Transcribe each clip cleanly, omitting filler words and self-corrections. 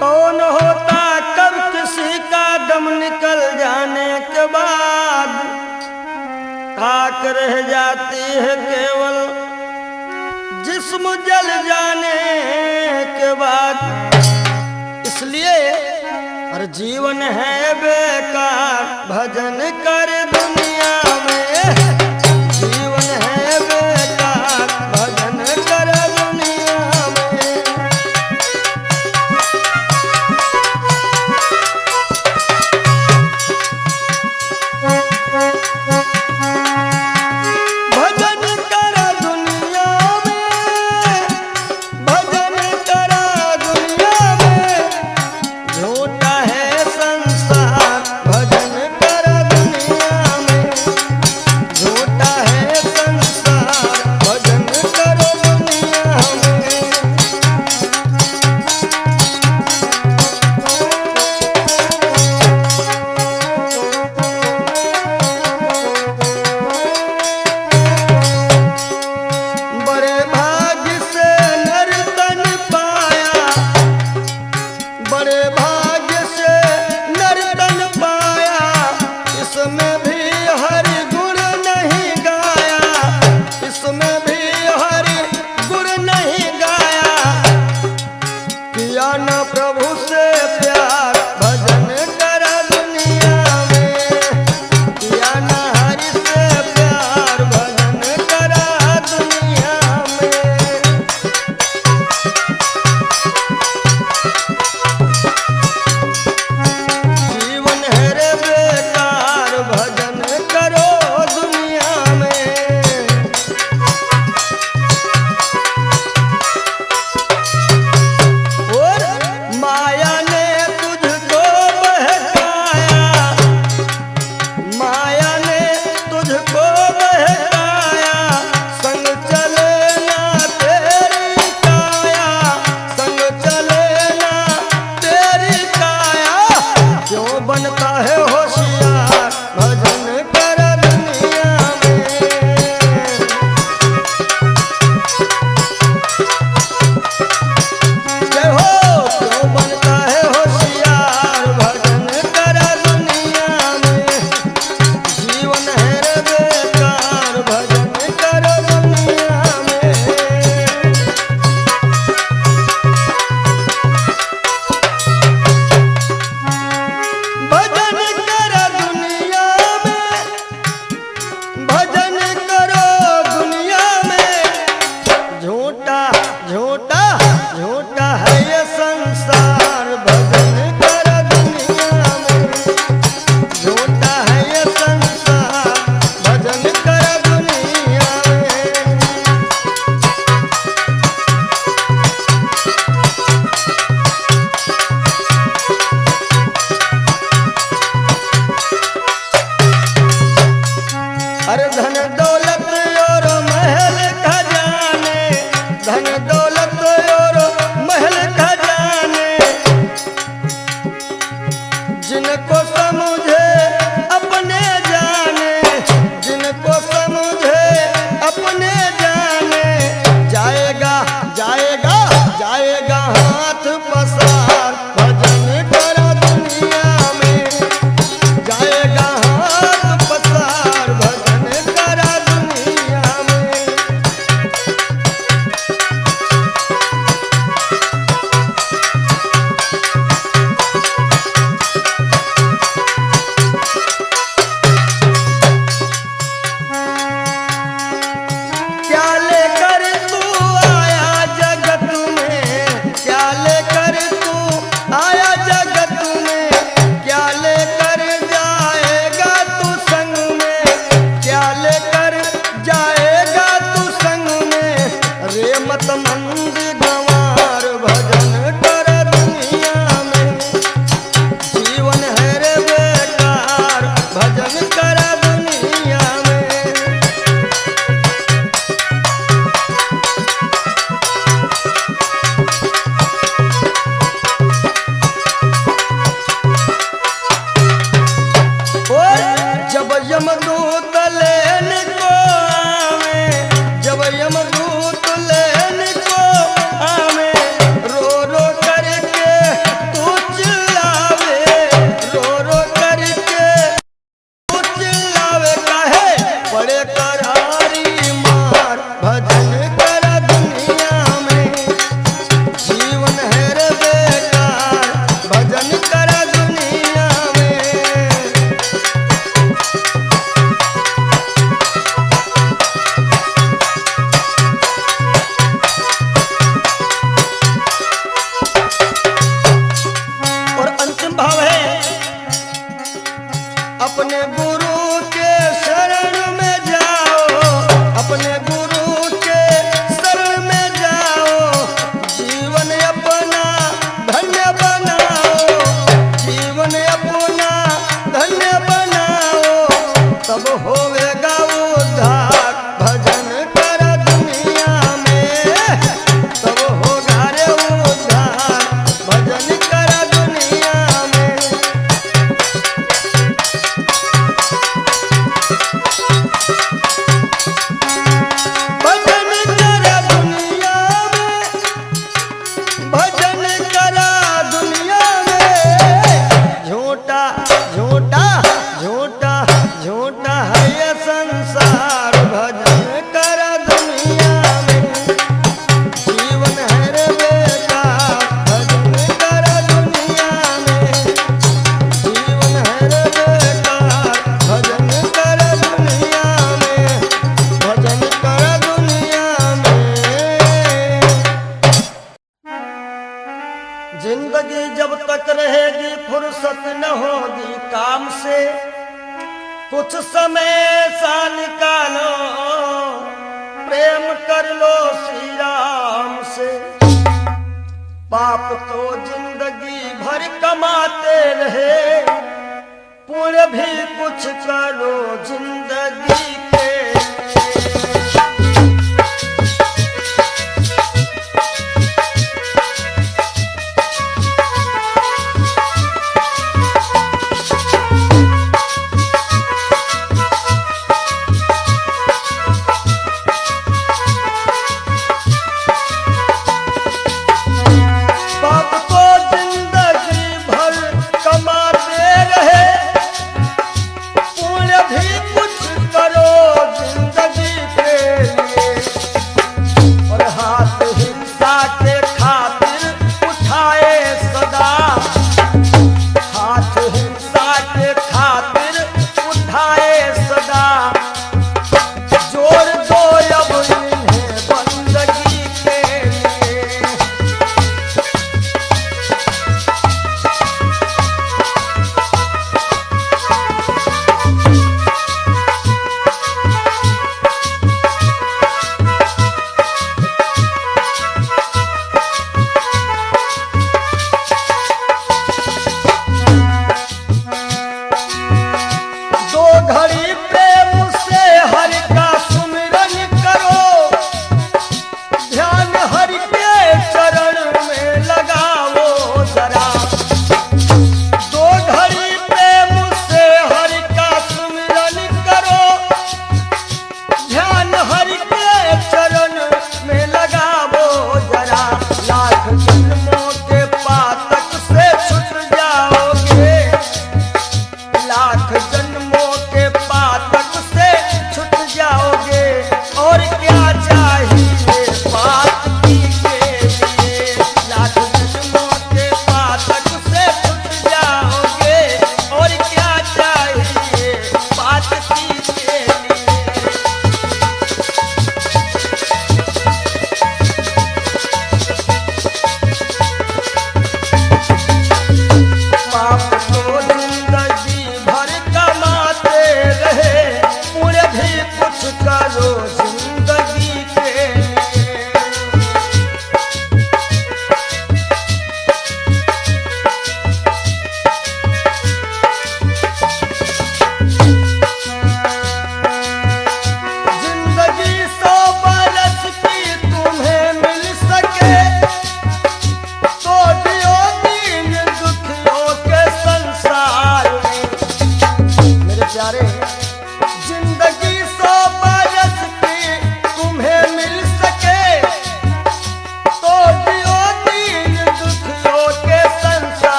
कौन होता कब किसी का दम निकल जाने के बाद, खाक रह जाती है केवल जिस्म जल जाने के बाद। इसलिए हर जीवन है बेकार, भजन कर दुनिया में। जीवन है बेकार, भजन कर दुनिया में। भजन कर दुनिया में, भजन कर दुनिया में। झूठा है संसार, भजन कर दुनिया में। झूठा है संसार, भजन कर दुनिया में। बड़े भाग्य से नर तन पाया, बड़े भाग्य से नर तन पाया। इसमें भी हरि गुण नहीं गाया, इसमें भी हरि गुण नहीं गाया। किया न प्रभु से प्यार, भजन कर दुनिया में। किया न हरि से प्यार, भजन कर दुनिया में। जीवन है रे बेकार, भजन करो दुनिया में। और माया ने तुझको बहकाया, माया ने तुझको बहकाया। संग चले ना तेरी काया, संग चले ना तेरी काया। क्यों बनता है होशियार, भजन कर दुनिया में। जय हो। क्यों बनता है होशियार, भजन कर दुनिया में। जीवन है रे बेकार, भजन कर दुनिया में। भजन कर दुनिया में, भजन करो दुनिया में। झूठा झूठा झूठा है ये संसार, भजन कर दुनिया में। झूठा है ये संसार, भजन कर दुनिया में। अरे धन दौलत और महल खजाने, धन दौलत और महल खजाने। जिनको समझे अपने जाने, जिनको समझे अपने जाने। जाएगा जाएगा जाएगा हाथ पसार, भजन कर दुनिया में। जाएगा हाथ पसार, भजन कर दुनिया में। क्या लेकर तू आया जगत में, क्या लेकर तू जिंदगी जब तक रहेगी फुर्सत न होगी काम से, कुछ समय सा निकालो प्रेम कर लो श्री राम से। पाप तो जिंदगी भर कमाते रहे, पुण्य भी कुछ करो जिंदगी के।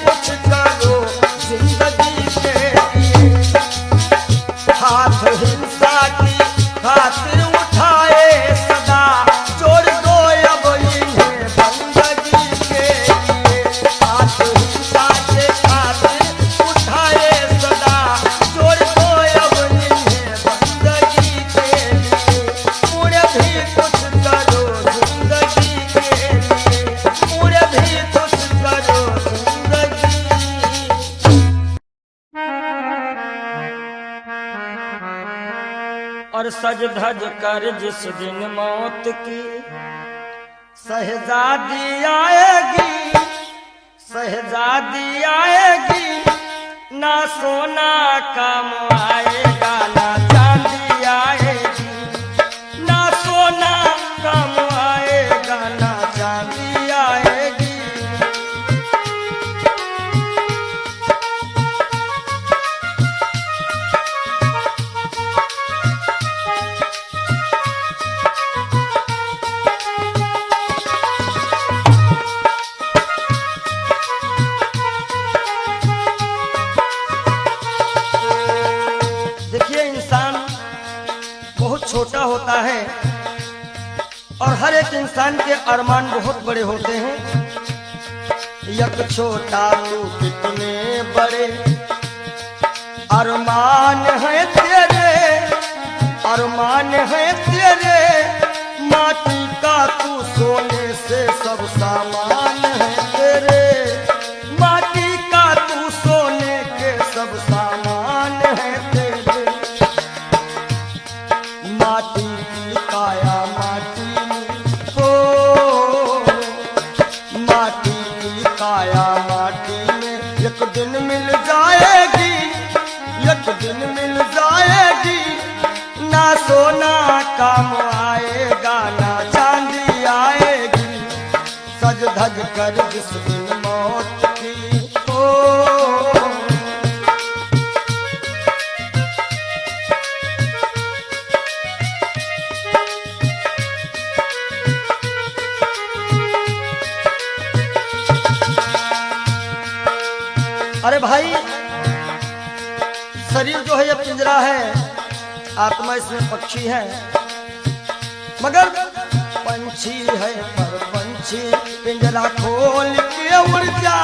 कुछ कर सज धज कर जिस दिन मौत की शहजादी आएगी, शहजादी आएगी, ना सोना काम आएगा ना चांदी आएगी, ना सोना काम आएगा ना चांदी आएगी। छोटा होता है और हर एक इंसान के अरमान बहुत बड़े होते हैं। यक छोटा तू कितने बड़े अरमान है तेरे, अरमान है तेरे, माटी का तू सोने से सब सामान है तेरे, माटी का तू सोने के सब सामान है तेरे। माटी की काया माटी में हो, माटी की काया माटी में एक दिन मिल जाएगी, एक दिन मिल जाएगी, ना सोना काम आएगा ना चांदी आएगी, सज धज कर जिस दिन मौत की हो। अरे भाई, शरीर जो है ये पिंजरा है, आत्मा इसमें पक्षी है, मगर पंछी है पर पंछी पिंजरा खोल के उड़ जा,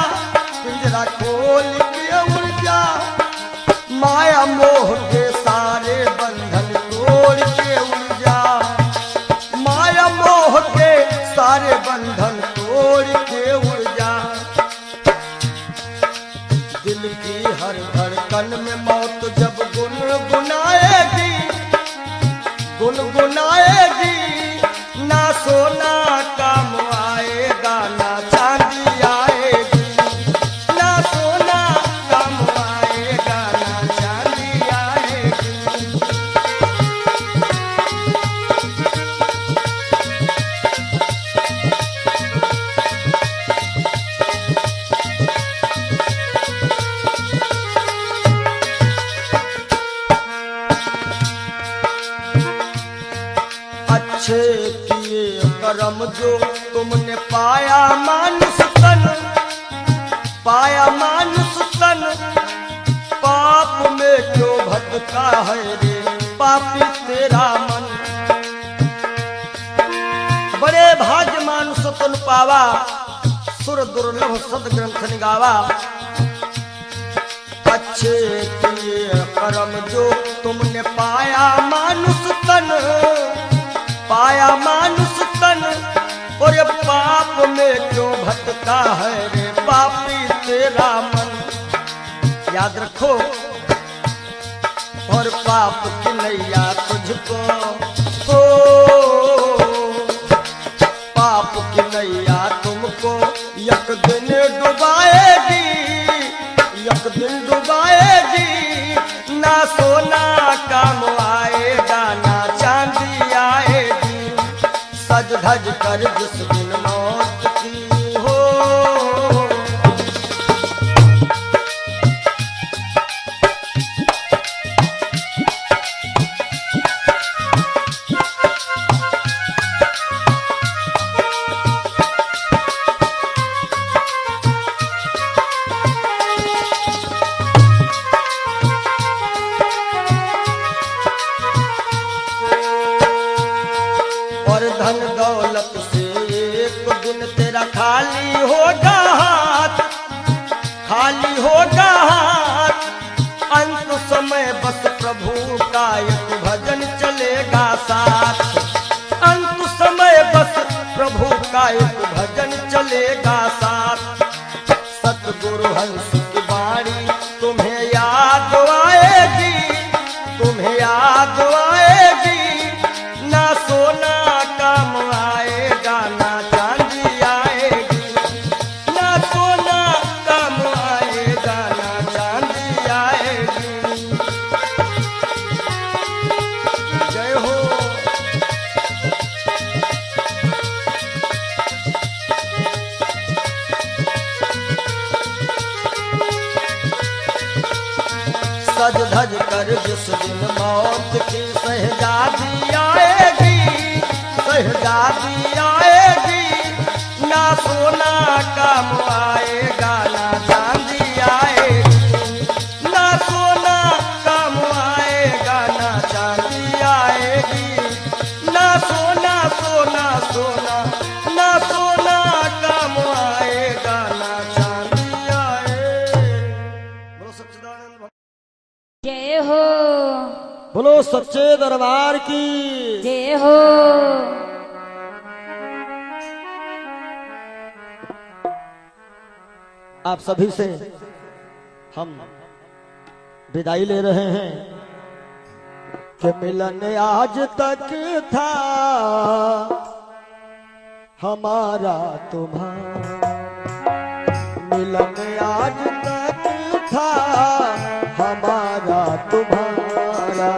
पिंजरा खोल के उड़ जा, माया मोह के सारे बंधन तोड़ के उड़ जा, माया मोह के सारे बंधन तोड़ के उड़ जा। दिल की हर धड़कन में मौत जब गुनगुनाएगी, गुनगुनाएगी, ना सोना काम आएगा ना चांदी आएगी, ना सोना काम आएगा ना चांदी आएगी। अच्छे किए कर्म जो तुमने पाया मानुष तन, पाया मानुष तन, पाप में क्यों भटका है रे पापी तेरा मन। बड़े भाग्य मानुष तन पावा, सुर दुर्लभ सद ग्रंथ निगावा। अच्छे किए कर्म जो तुमने पाया मानुष तन, पाया मानुष तन, और ये पाप में क्यों भटका है रे पापी तेरा मन। याद रखो, और पाप की नैया तुझको हो, पाप की नैया तुमको एक दिन डुबाएगी, एक दिन डुबाएगी, ना सोना काम आएगा ना चांदी आएगी, सज धज कर जिस दिन मौत की हो। धन दौलत से एक दिन तेरा खाली होगा हाथ, खाली होगा हाथ, अंत समय बस प्रभु का एक भजन चलेगा साथ, अंत समय बस प्रभु का एक भजन चलेगा साथ। सतगुरु हंस की वाणी तुम्हें याद आएगी, तुम्हें याद आएगी, भज कर जिस दिन मौत की शहजादी आएगी, शहजादी आएगी, ना सोना काम आएगा ना चांदी आएगी, ना सोना काम आएगा ना चांदी आएगी, ना सोना सोना सोना ना सोना काम आएगा ना चांदी आएगी। बोलो सच्चिदानंद जय हो, बोलो सच्चे दरबार की जय हो। आप सभी से हम विदाई ले रहे हैं कि मिलन आज तक था हमारा तुम्हारा, मिलन आज तक था हमारा तुम्हारा,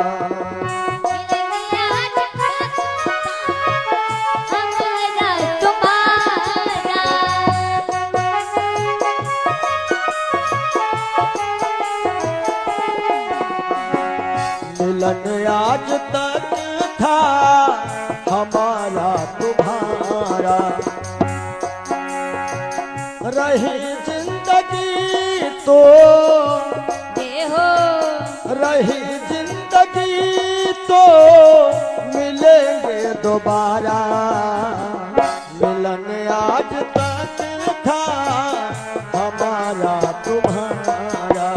मिलन आज तक था हमारा तुम्हारा, रही जिंदगी तो जय हो, रही जिंदगी तो मिलेंगे दोबारा, मिलन आज तक था हमारा तुम्हारा,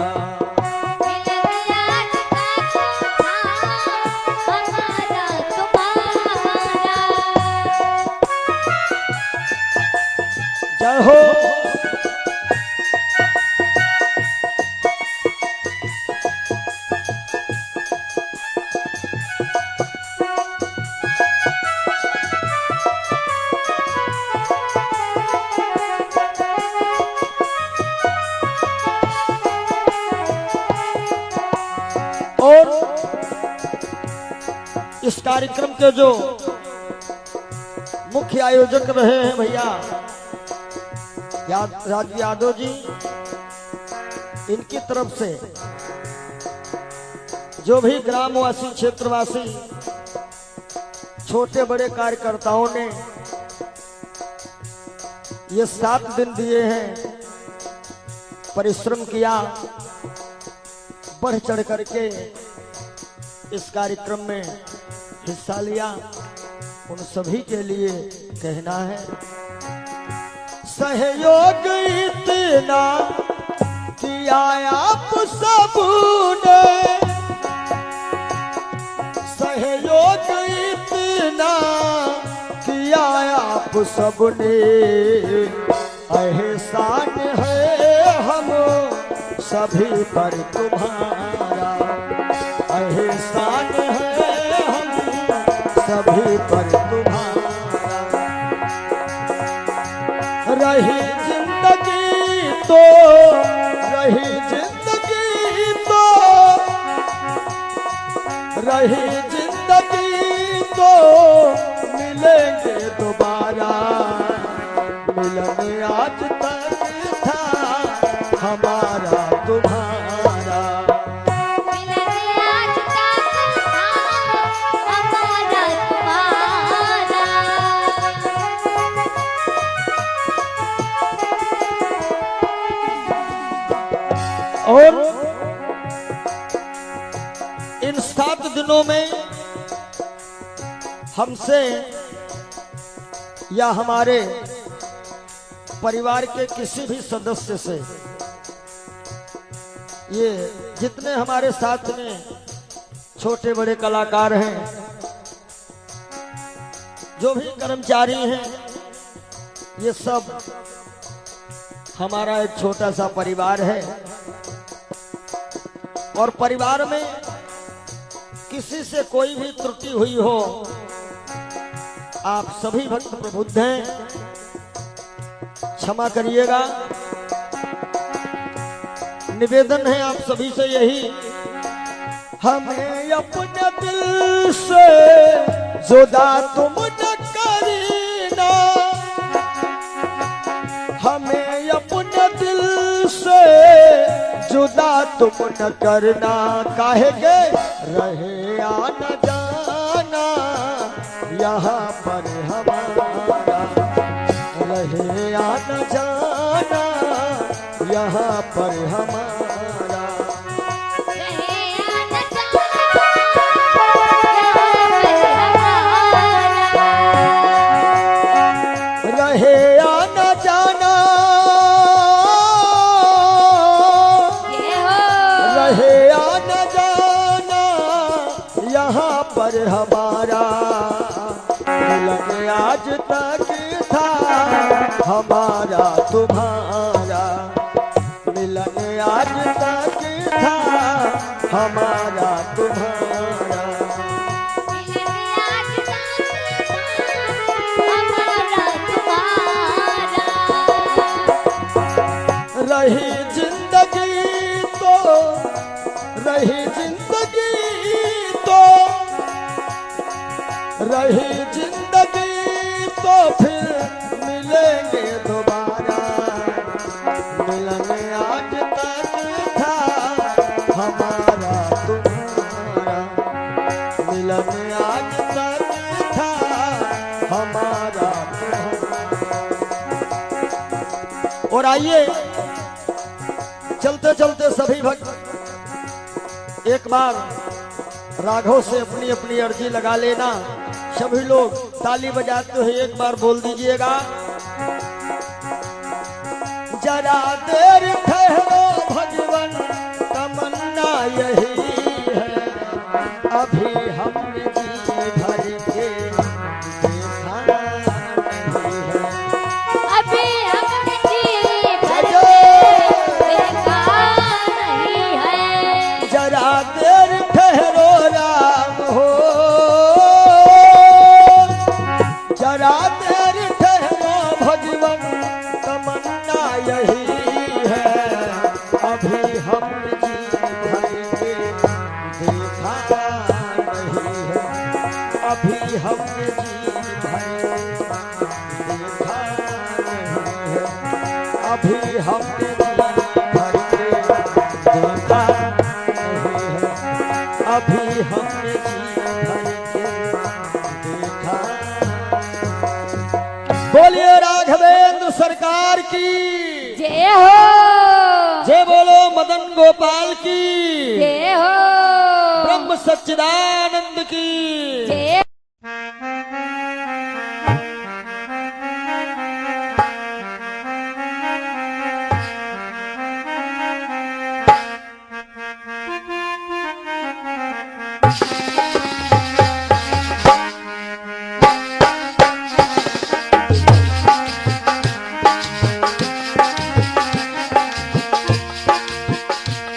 जय हो। और इस कार्यक्रम के जो मुख्य आयोजक रहे हैं भैया राज यादव जी, इनकी तरफ से जो भी ग्रामवासी क्षेत्रवासी छोटे बड़े कार्यकर्ताओं ने ये 7 दिन दिए हैं, परिश्रम किया, बढ़ चढ़ करके इस कार्यक्रम में हिस्सा लिया, उन सभी के लिए कहना है सहयोग इतना किया आप सबने, सहयोग इतना किया आप सबने, एहसान है हम सभी पर तुम्हारा, एहसान है हम सभी पर तुम्हारा, रही जिंदगी तो, रही जिंदगी तो, रही जिंदगी तो मिलेंगे दोबारा, मिलन आज तक था हमारा तुम्हारा, मिलन आज तक था हमारा तुम्हारा। और इन 7 दिनों में हमसे या हमारे परिवार के किसी भी सदस्य से, ये जितने हमारे साथ में छोटे बड़े कलाकार हैं, जो भी कर्मचारी हैं, ये सब हमारा एक छोटा सा परिवार है, और परिवार में किसी से कोई भी त्रुटि हुई हो, आप सभी भक्त प्रबुद्ध हैं, क्षमा करिएगा। निवेदन है आप सभी से यही, हमें अपने दिल से जुदा तुम न करीना, हमें अपने दिल से जुदा तुम न करना, काहे के रहे या न जाना यहाँ पर हमारा, रहे या न जाना यहाँ पर हमारा। रहे या न जाना, रहे या न जाना यहाँ पर हमारा, मिलन आज तक था हमारा तुम्हारा, मिलन आज तक था हमारा तुम्हारा। रही जिंदगी तो, रही जिंदगी तो, रही जिंदगी तो फिर मिलेंगे दोबारा, मिलन आज तक था हमारा तुम्हारा, मिलन आज तक था हमारा तुम्हारा। और आइए चलते चलते सभी भक्त एक बार राघव से अपनी अपनी अर्जी लगा लेना। सभी लोग ताली बजाते हुए एक बार बोल दीजिएगा, जरा देर ठहरो भगवन तमन्ना यही है, अभी हमने जी भर के देखा नहीं है, अभी हमने जी भर के देखा नहीं है। जरा देर ठहरो राम हो, जरा देर ठहरो भगवन तमन्ना यही है, अभी हम जी भर के देखा नहीं है, अभी हम जी भर के देखा नहीं है, अभी हम जी भर के देखा नहीं है, अभी हमने जी भर के देखा। बोलिए राघवेंद्र सरकार की जय हो, जय, बोलो मदन गोपाल की जय हो, ब्रह्म सच्चिदानंद की जय।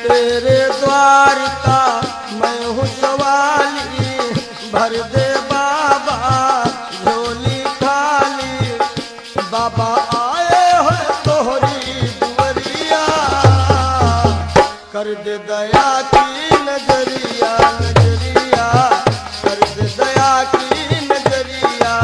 तेरे द्वार का मैं हूँ सवाली, भर दे बाबा झोली खाली, बाबा आए हो तोहरी दुवरिया, कर दे दया की नजरिया, नजरिया कर दे दया की नजरिया।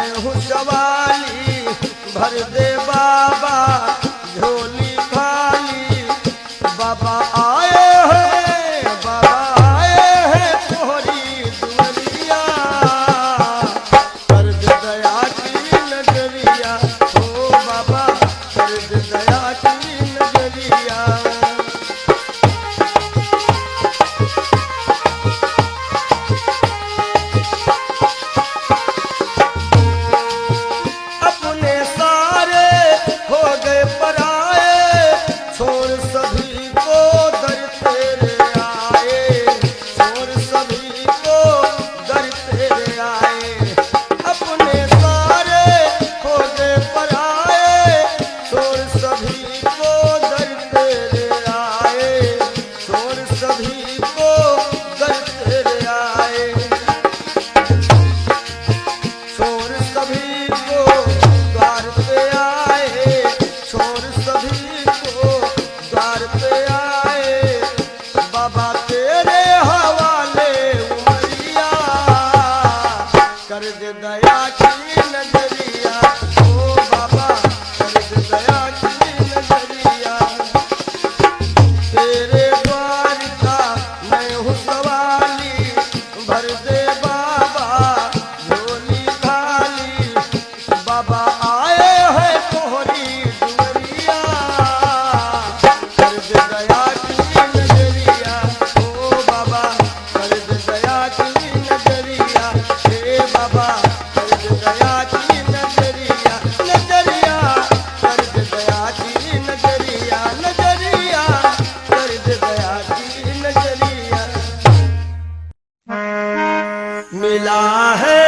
मैं हूँ सवाली भर दे बाबा झोली खाली। बाबा आए हैं तोहरी दुआरिया, कर दे दया की नजरिया। ओ बाबा कर दे दया की नजरिया। अपने सारे हो गए पराए, छोड़ सभी को दर तेरे आए, छोड़ सभी को दर तेरे आए। अपने सारे हो गए पराए, छोड़ सभी को दर तेरे आए, छोड़ सभी को दर तेरे आए। छोड़ सभी को द्वार पे आए, छोड़ सभी को द्वार पे आए। बाबा तेरे हवाले उमरिया, कर दे दया की नजरिया। ओ बाबा कर दे दया की नजरिया। तेरे द्वार का मैं हूँ सवाली भर दे बाबा झोली खाली। बाबा आए हैं तोहरी दुआरिया, कर दे दया की नजरिया। ओ बाबा कर दे दया की नजरिया। हे बाबा कर दे दया की नजरिया। नजरिया कर दे दया की नजरिया। नजरिया कर दे दया की नजरिया। मिला है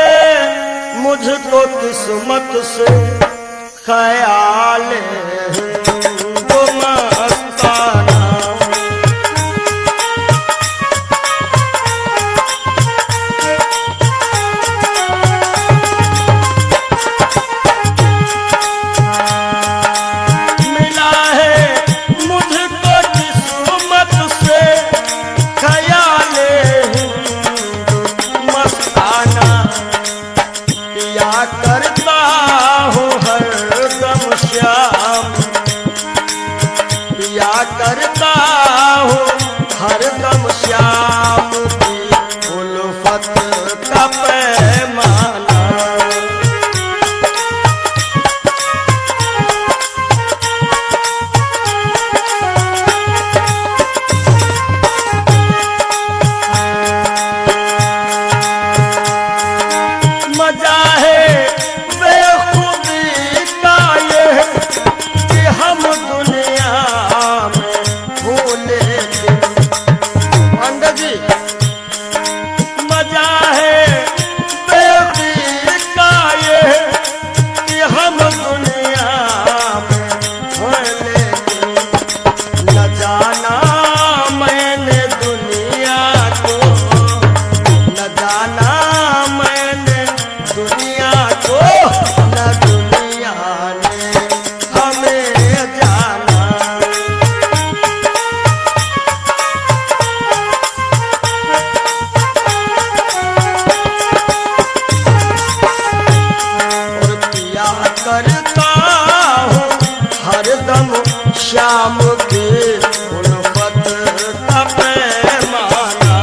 मुझको किस्मत से ख्याल हिंदू मस्ताना। मिला है मुझको किस्मत से ख्याल हिंदू मस्ताना। पिया करता हूँ हरदम श्याम, पिया करता हूँ हरदम श्याम की उल्फत का पैमाना। मजा है बेखुदी का ये कि हम दुनिया में भूले थे। पंडित जी मजा है बेखुदी का ये कि हम दुनिया में भूले थे। न जाना मैंने दुनिया को, न जाना मैंने दुनिया को, न दुनिया ने हमें जाना। और पिया करता हूँ हरदम शाम की उल्फत का पैमाना।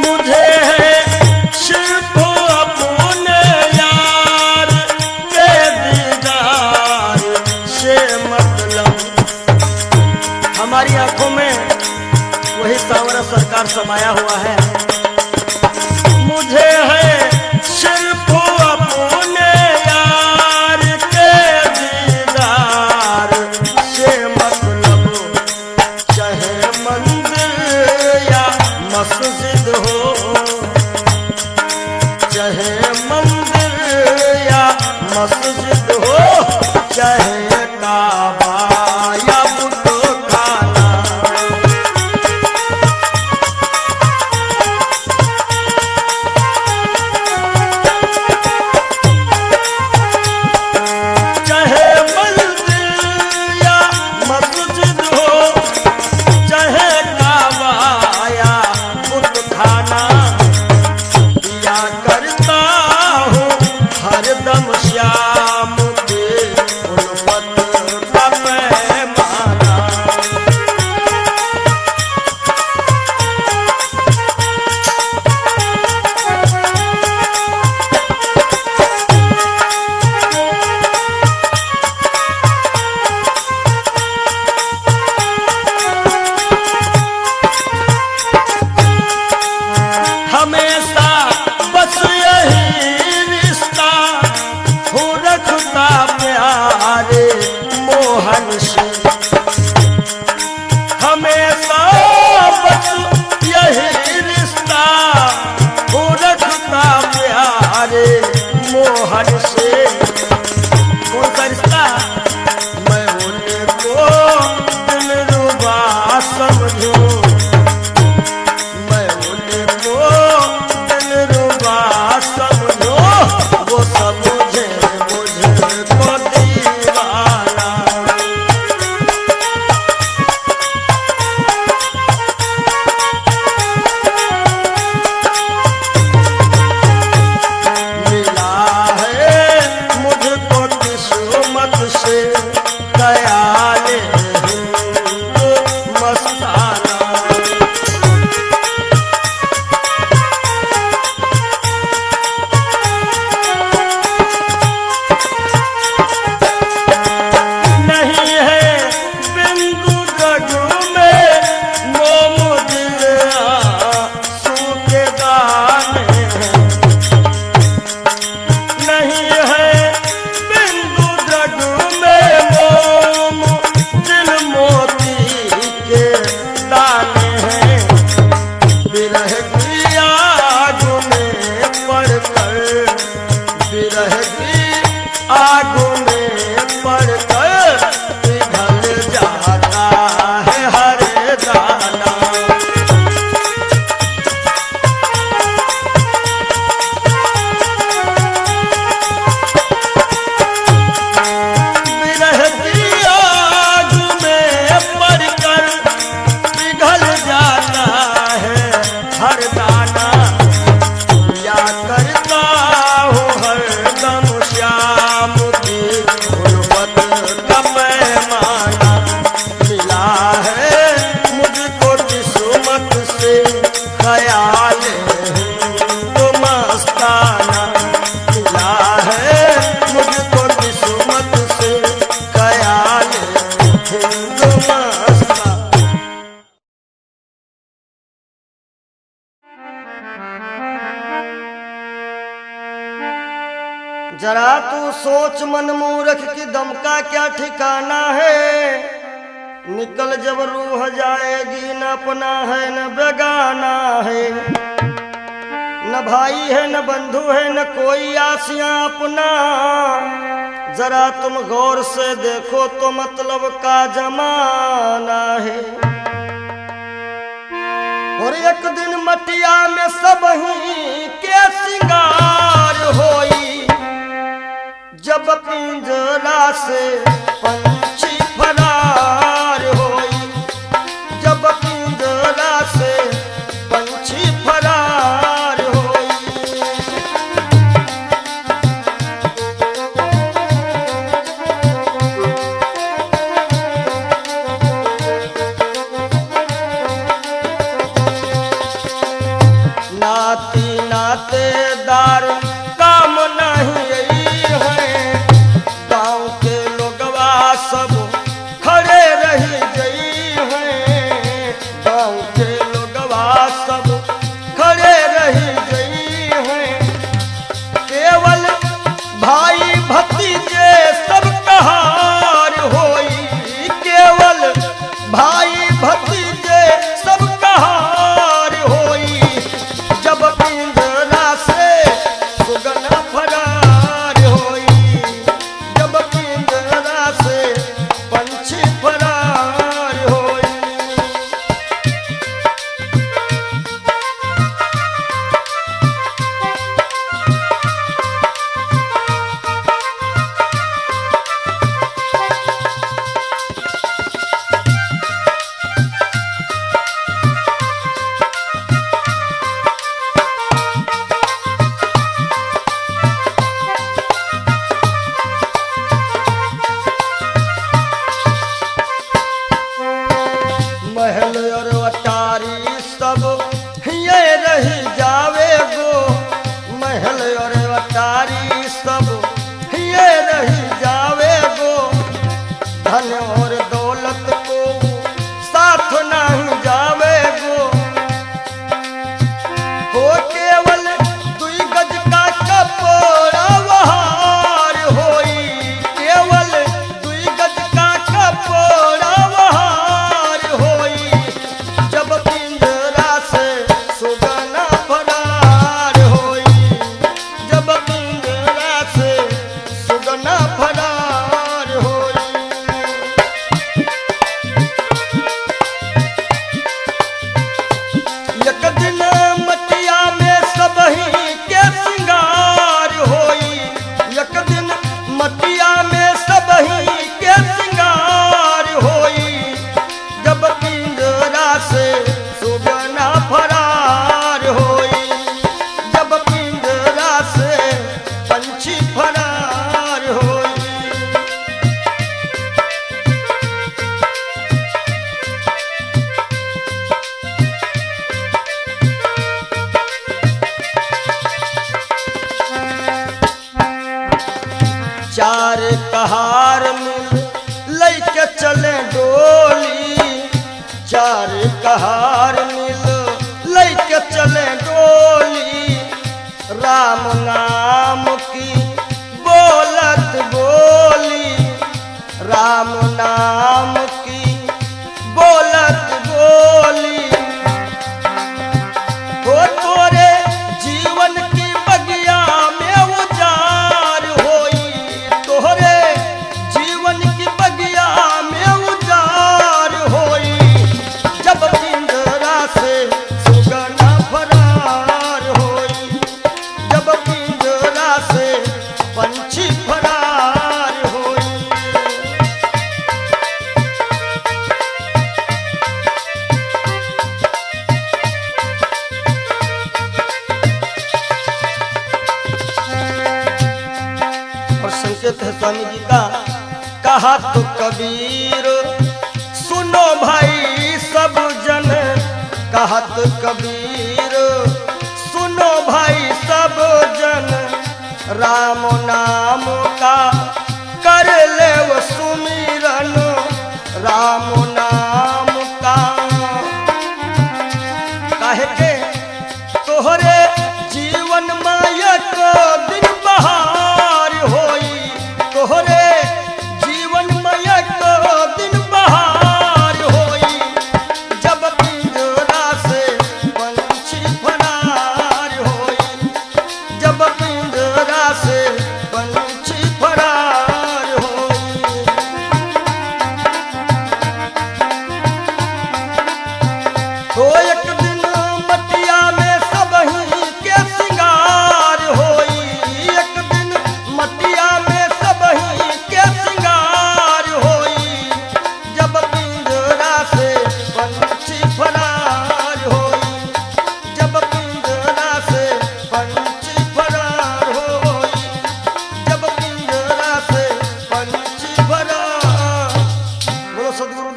मुझे है सिर्फ अपने यार के दीदार से मतलब। हमारी आंखों में वही सांवरा सरकार समाया हुआ है। मुझे है सिर्फ अपने यार के दीदार से मतलब। चाहे मंदिर या मस्जिद हो, चाहे मंदिर या मस्जिद हो, चाहे काबा या बुतखाना। सोच मन मूर्ख की दम का क्या ठिकाना है। निकल जब रूह जाएगी न अपना है न बेगाना है, न भाई है न बंधु है न कोई आसियां अपना। जरा तुम गौर से देखो तो मतलब का जमाना है। और एक दिन मटिया में सब ही के सिंगार होई, जब पिंजरा से पंछी फरार होई, जब पिंजरा से पंछी फरार होई। नाती नातेदार काम नहीं है, गांव के लोगवा सब खड़े रही गई हैं, गांव के लोगवा सब खड़े रही गई हैं। केवल भाई भतीजे सब कहार होई, केवल भाई भतीजे सब कहार होई, जब पिंजरा से सुगना फरार होई, जब पिंजरा से पंछी फरार होई। महल और अटारी सब ये रही जावे गो, महल और अटारी सब ये रही जावे गो। धन और दौलत को साथ नहीं जावे गो, हो केवल दुई गज का कपड़ा वहार होई, केवल दुई गज का कपड़ा वहार होई, जब पिंजरा से सुगना फरार होई, जब पिंजरा से सुगना फरार होई। एक दिन मटिया में सब ही के सिंगार होई, एक दिन मटिया में सब ही के सिंगार होई, जब पिंजरा से सुगना फरार होई, जब पिंजरा से पंछी फरार होई। चार कहार मिल लैके चले डोली, चार कहार मिल लैके चले डोली। राम नाम की बोलत बोली, राम नाम की बोलत बोली। हो तोरे जीवन की बगिया में उजार होई, तोरे जीवन की बगिया में उजार होई, जब पिंजरा से सुगना फरार होई, जब पिंजरा से पंछी फरार होई। और संकेत है स्वामी जी का, कहा तो कबीर सुनो भाई सब जन, कहा तो कबीर सुनो भाई सब जन। राम नाम का कर ले वो सुमिरन, राम नाम का। काहे के तोहरे जीवन माया को दिन बहार होई,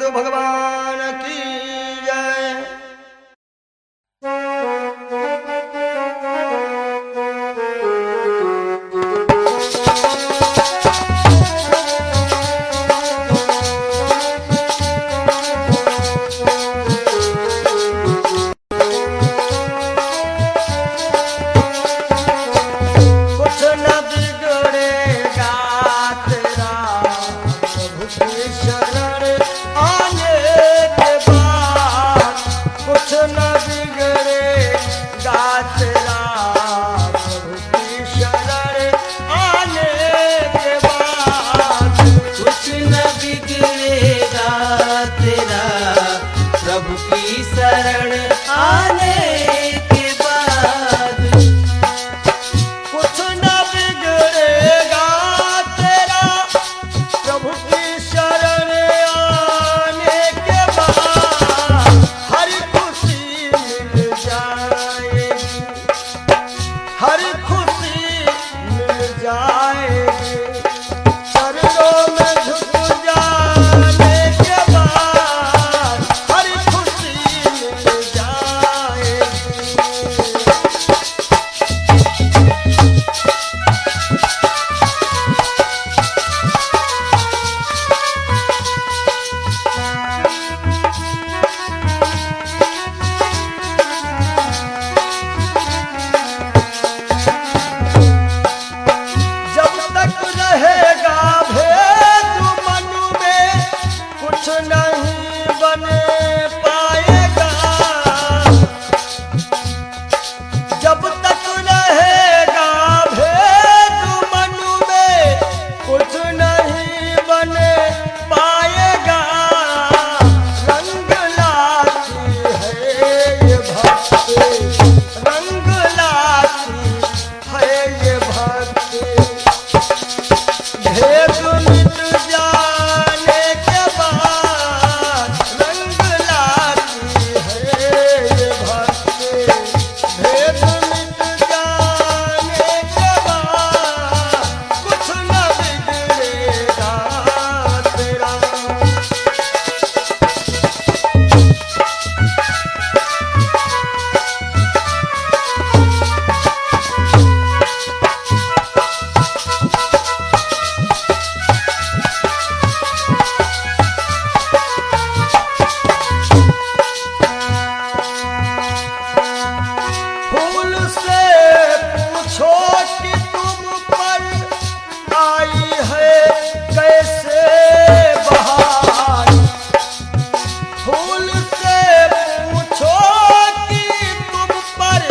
महादेव भगवान की जय। कुछ न बिगड़ेगा तेरा प्रभु की शरण आने के बाद। कुछ न बिगड़ेगा तेरा प्रभु की शरण आने के बाद। कुछ न बिगड़ेगा तेरा प्रभु की शरण आने के बाद। कुछ न बिगड़ेगा तेरा प्रभु की शरण आने के बाद। हर खुशी मिल जाएगी, हर खुशी मिल जाएगी। चरणों में झुक जाने के बाद हर खुशी मिल जाएगी। जब तक रहेगा भेद मन में कुछ नहीं बन पाएगा। जब तक रहेगा भेद मन में कुछ नहीं बन पाएगा। रंग लाती है ये भक्ति, रंग लाती है ये भक्ति। भेद मिट जाने के बाद रंग लाती है ये भक्ति। भेद मिट जाने के बाद कुछ न बिगड़ेगा तेरा। फूल से पूछो कि तुम पर आई है कैसे बहार। फूल से पूछो कि तुम पर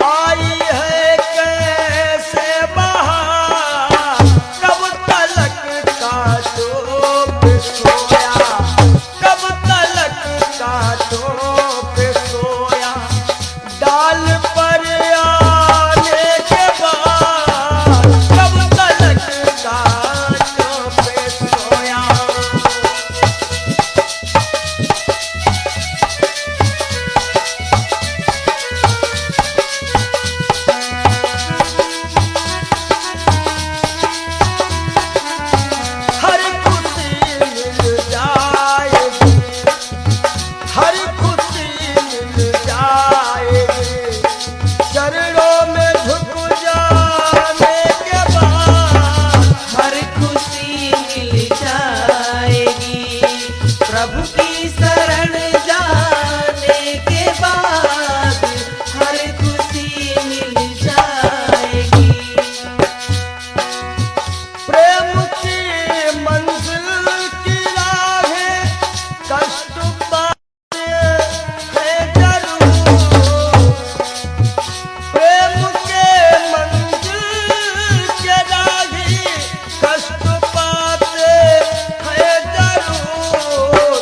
आई है कैसे बहार। कब तलक कांटों पे सोया, कब तलक कांटों पे सोया। डाल पर आने के बाद कब तलक कांटों पे सोया। हर खुशी मिल जाएगी, हर खुशी मिल जाएगी। चरणों में झुक जाने के बाद हर खुशी मिल जाएगी। प्रभु की शरण जाने के बाद हर खुशी मिल जाएगी। प्रेम की मंजिल की राहें कष्ट पाते हैं जरूर। प्रेम के मंजिल के राही कष्ट पाते हैं जरूर।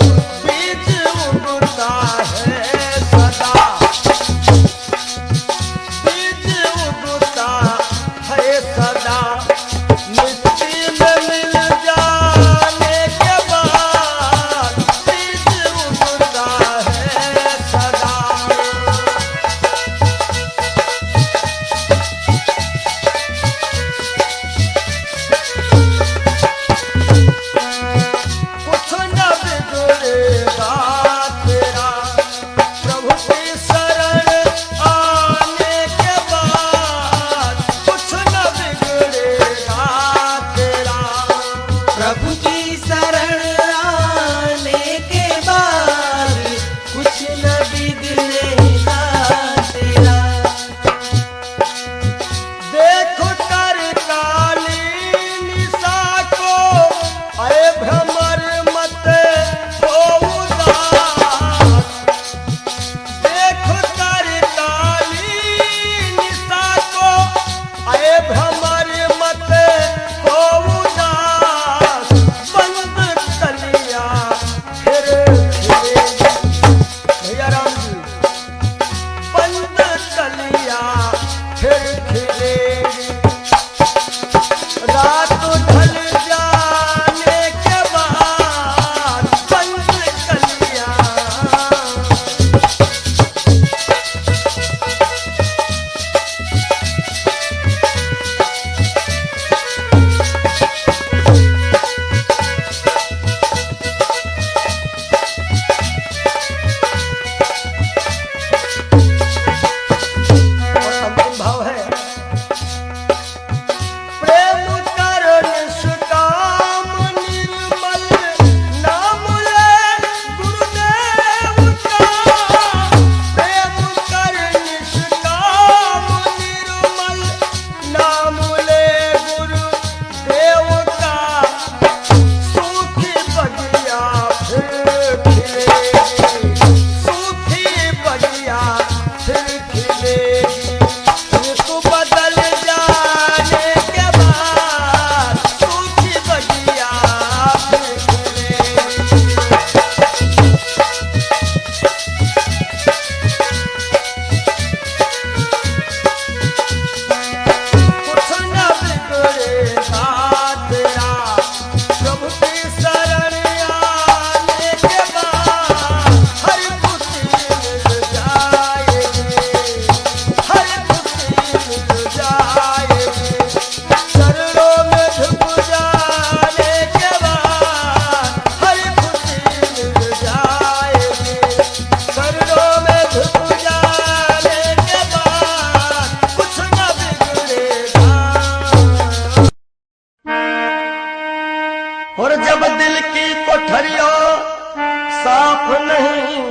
साफ नहीं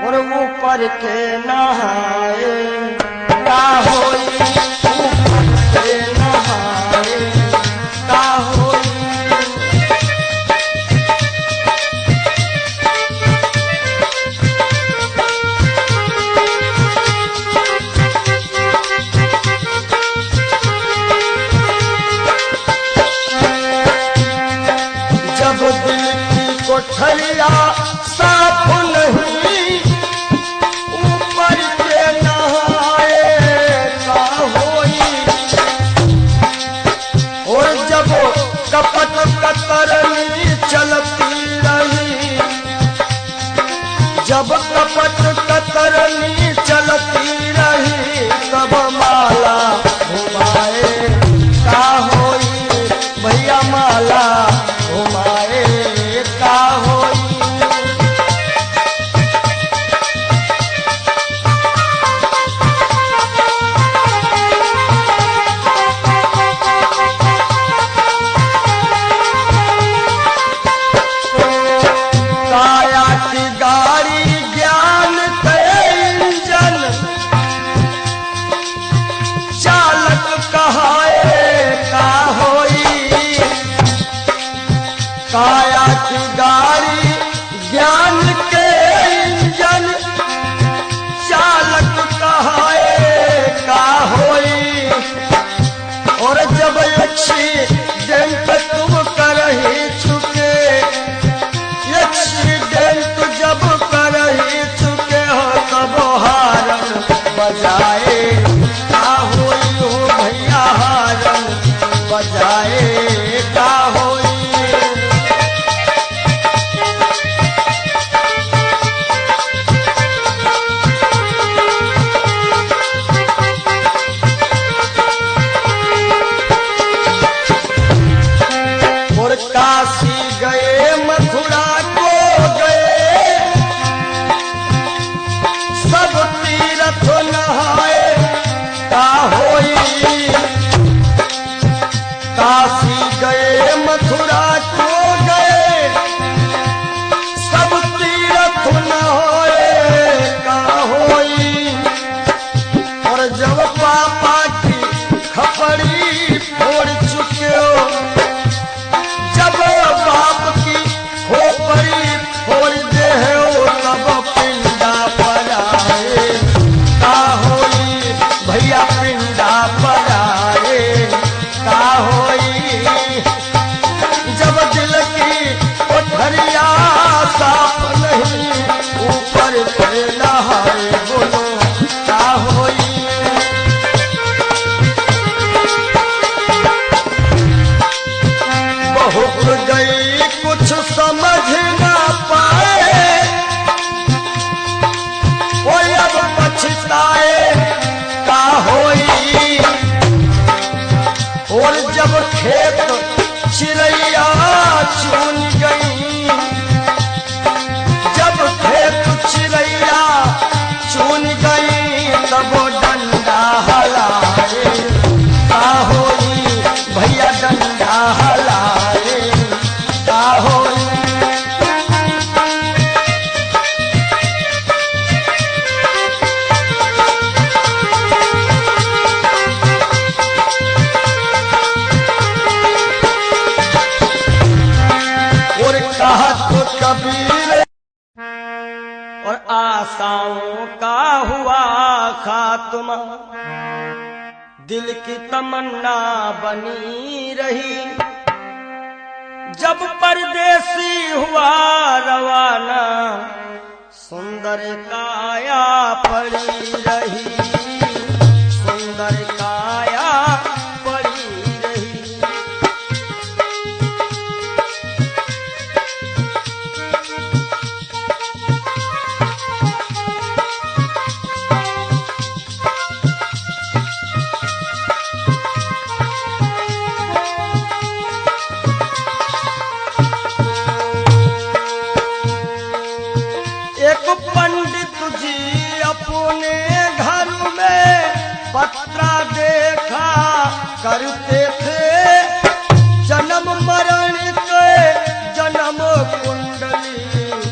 और ऊपर के नहाए का होई ऊपर के नहाए का होई। जब दिल की कोठरिया साफ नहीं ऊपर के नहाए का होई और जब कपट कतरनी चलती रही जब कपट कतरनी चलती रही तब माला घुमाए का होई भैया माला घुमाए का होई। काया की गाड़ी ज्ञान के इंजन चालक कहाए का होई। काया की गाड़ी ज्ञान के इंजन चालक कहाए का होई और जब एक्सीडेंट तुम कर ही चुके एक्सीडेंट जब कर ही चुके हो तब हारन बजाए का होई हो भैया हारन बजाए का होई। और काशी गए मथुरा को गए सब तीर्थ नहाए का होई। काशी गए मथुरा को गए सब तीर्थ नहाए का होई और जब पापा की खपड़ी फोड़ चुके हो जब बाप की खोपड़ी फोड़ दे हो तब पिंडा पर आए का होई भैया पिंडा पर आए का होई। जब दिल की कोठरिया साफ नहीं ऊपर से नहाए बोलो का होई। बहुत गई कुछ समझ ना पाए कोई अब पछताए का होई और जब खेत चिड़ैया चुन गई जब खेत चिड़ैया चुन गई तब डंडा हलाए का होई भैया डंडा हलाए का होई। और कहा तो कबीर और आशाओं का हुआ खात्मा दिल की तमन्ना बनी रही जब परदेसी हुआ रवाना सुंदर काया पड़ी रही सुंदर काया पड़ी रही। एक पंडित जी अपने घर में पत्रा देखा करते थे जन्म मरण के जन्म कुंडली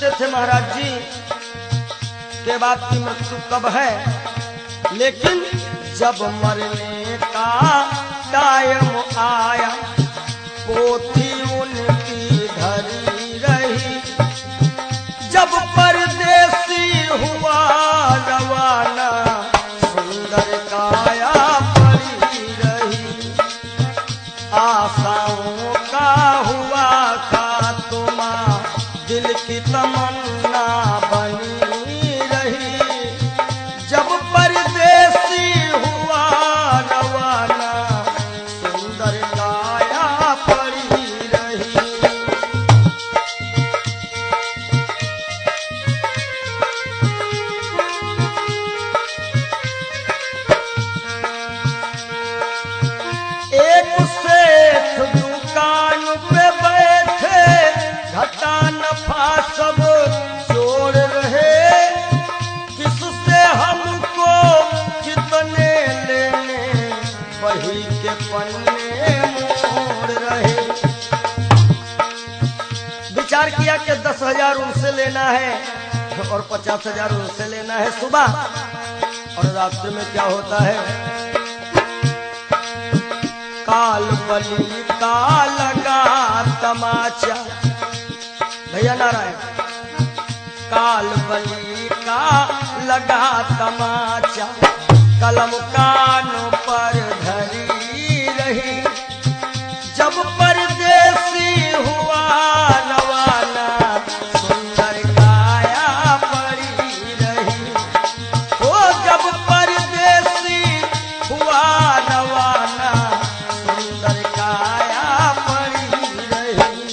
करते थे महाराज जी के बाद की मृत्यु कब है, लेकिन जब मरने का टाइम आया पोथी उनकी धरी रही। जब परदेसी हुआ रवाना सुंदर काया पड़ी रही। आशाओं का हुआ खात्मा दिल की तमन्ना बनी रही। जब परदेसी हुआ रवाना सुंदर काया पड़ी रही। एक सेठ दुकान पे बैठे घटा नफा सब जोड़ रहे। किससे हमको कितने लेने वही के पन्ने मोड़ रहे। विचार किया कि 10,000 उनसे लेना है और 50,000 उनसे लेना है सुबह, और रात्रि में क्या होता है, काल बली का लगा तमाचा। भैया नारायण, काल बली का लगा तमाचा कलम कानों पर धरी रही। जब परदेसी हुआ रवाना सुंदर काया पड़ी रही। ओ जब परदेसी हुआ रवाना सुंदर काया पड़ी रही।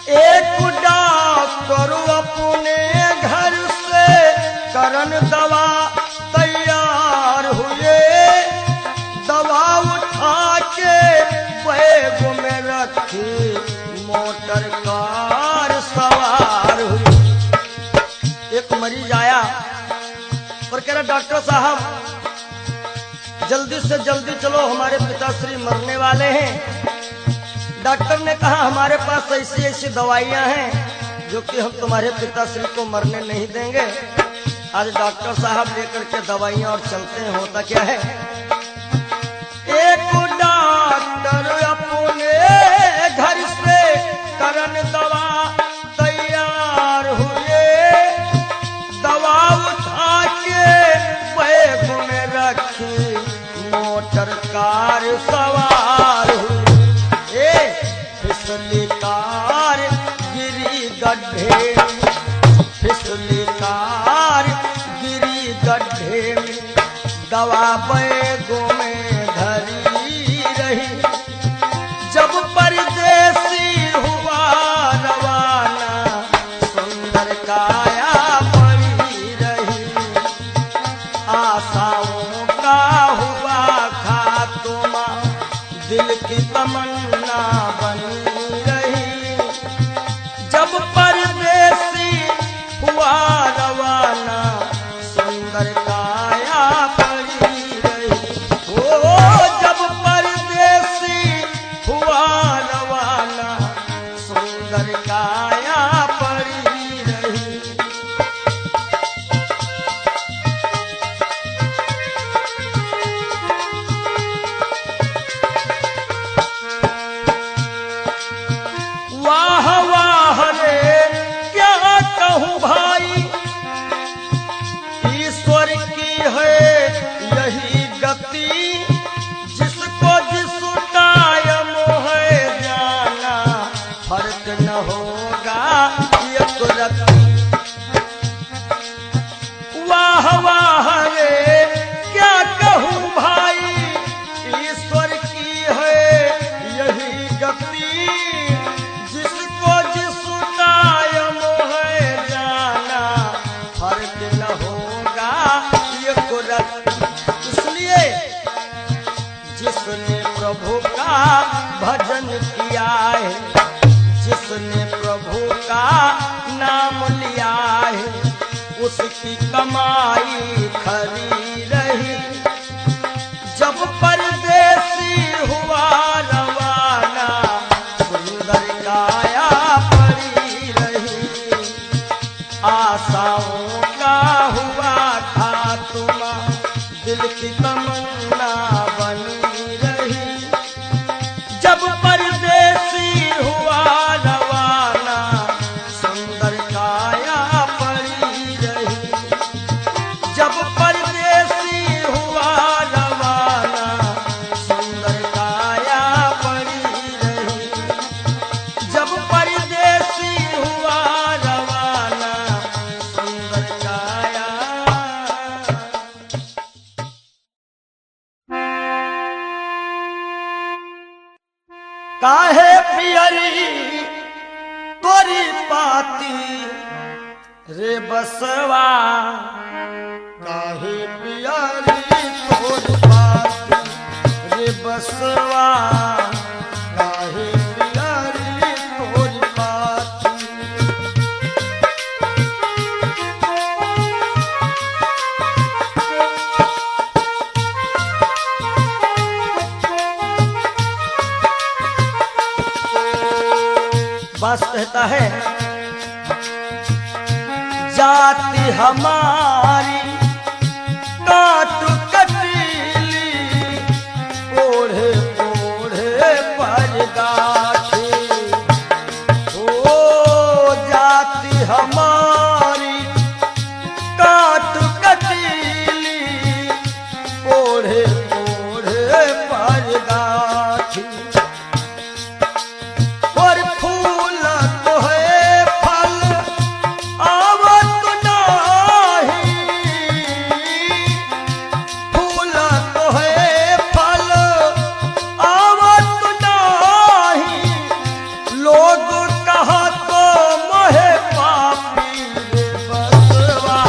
एक डॉक्टर अपने घर से करन दवा तैयार हुए। दवा उठा के बैग में रखी मोटर कार सवार हुई। एक मरीज आया और कह रहा, डॉक्टर साहब जल्दी से जल्दी चलो, हमारे पिताश्री मरने वाले हैं। डॉक्टर ने कहा, हमारे पास ऐसी ऐसी दवाइयां हैं जो कि हम तुम्हारे पिताश्री को मरने नहीं देंगे। आज डॉक्टर साहब लेकर के दवाइयां और चलते हैं। होता क्या है, एक डॉक्टर अपने घर से करन दवा तैयार हुए। दवा उठा के बैग में रखी मोटर कार सवार हुई। फिसली कार गिरी गड्ढे, फिसली कार गिरी गड्ढे में। दवा बैगों में धरी रही। जब परदेसी हुआ रवाना सुंदर काया पड़ी रही। आशाओं का हुआ खात्मा दिल की तमन्ना बनी रही। जब परदेसी हुआ रवाना सुंदर काया पड़ी रही। ओ जब परदेसी हुआ रवाना सुंदर काया पड़ी रही। वाह वाह रे क्या कहूँ भाई, ईश्वर की है यही गति। जिसको जिस टाइम है जाना फर्क न होगा ये तुरंती। वाह वाह रे क्या कहूँ भाई, ईश्वर की है यही गति। जिसको जिस टाइम है जाना फर्क न होगा ये कुदरत। इसलिए जिसने प्रभु का भजन किया है उसकी कमाई खरी रही। जब परदेसी हुआ रवाना सुंदर काया पड़ी रही। आशाओं का हुआ खात्मा दिल की तमन्ना बनी रही। जब परदेसी हुआ रवाना सुंदर काया पड़ी रही। जब परदेसी हुआ रवाना सुंदर काया पड़ी रही। जब परदेसी हुआ रवाना सुंदर काया। काहे पियरी तोरी पाती रे बसवा। काहे पियरी तोरी पाती रे बसवा। काहे पियरी तोरी पाती। बस कहता है जाति हमारी काट कटीली ओढ़े ओढ़े पर गाठी। ओ जाति हमारी काट कटीली ओढ़े ओढ़े पर गाठी। और फूल तो है फल आवत नाही। फूल तो है फल आवत नाही। लोग कहा तो मोहे पापी रे बसवा।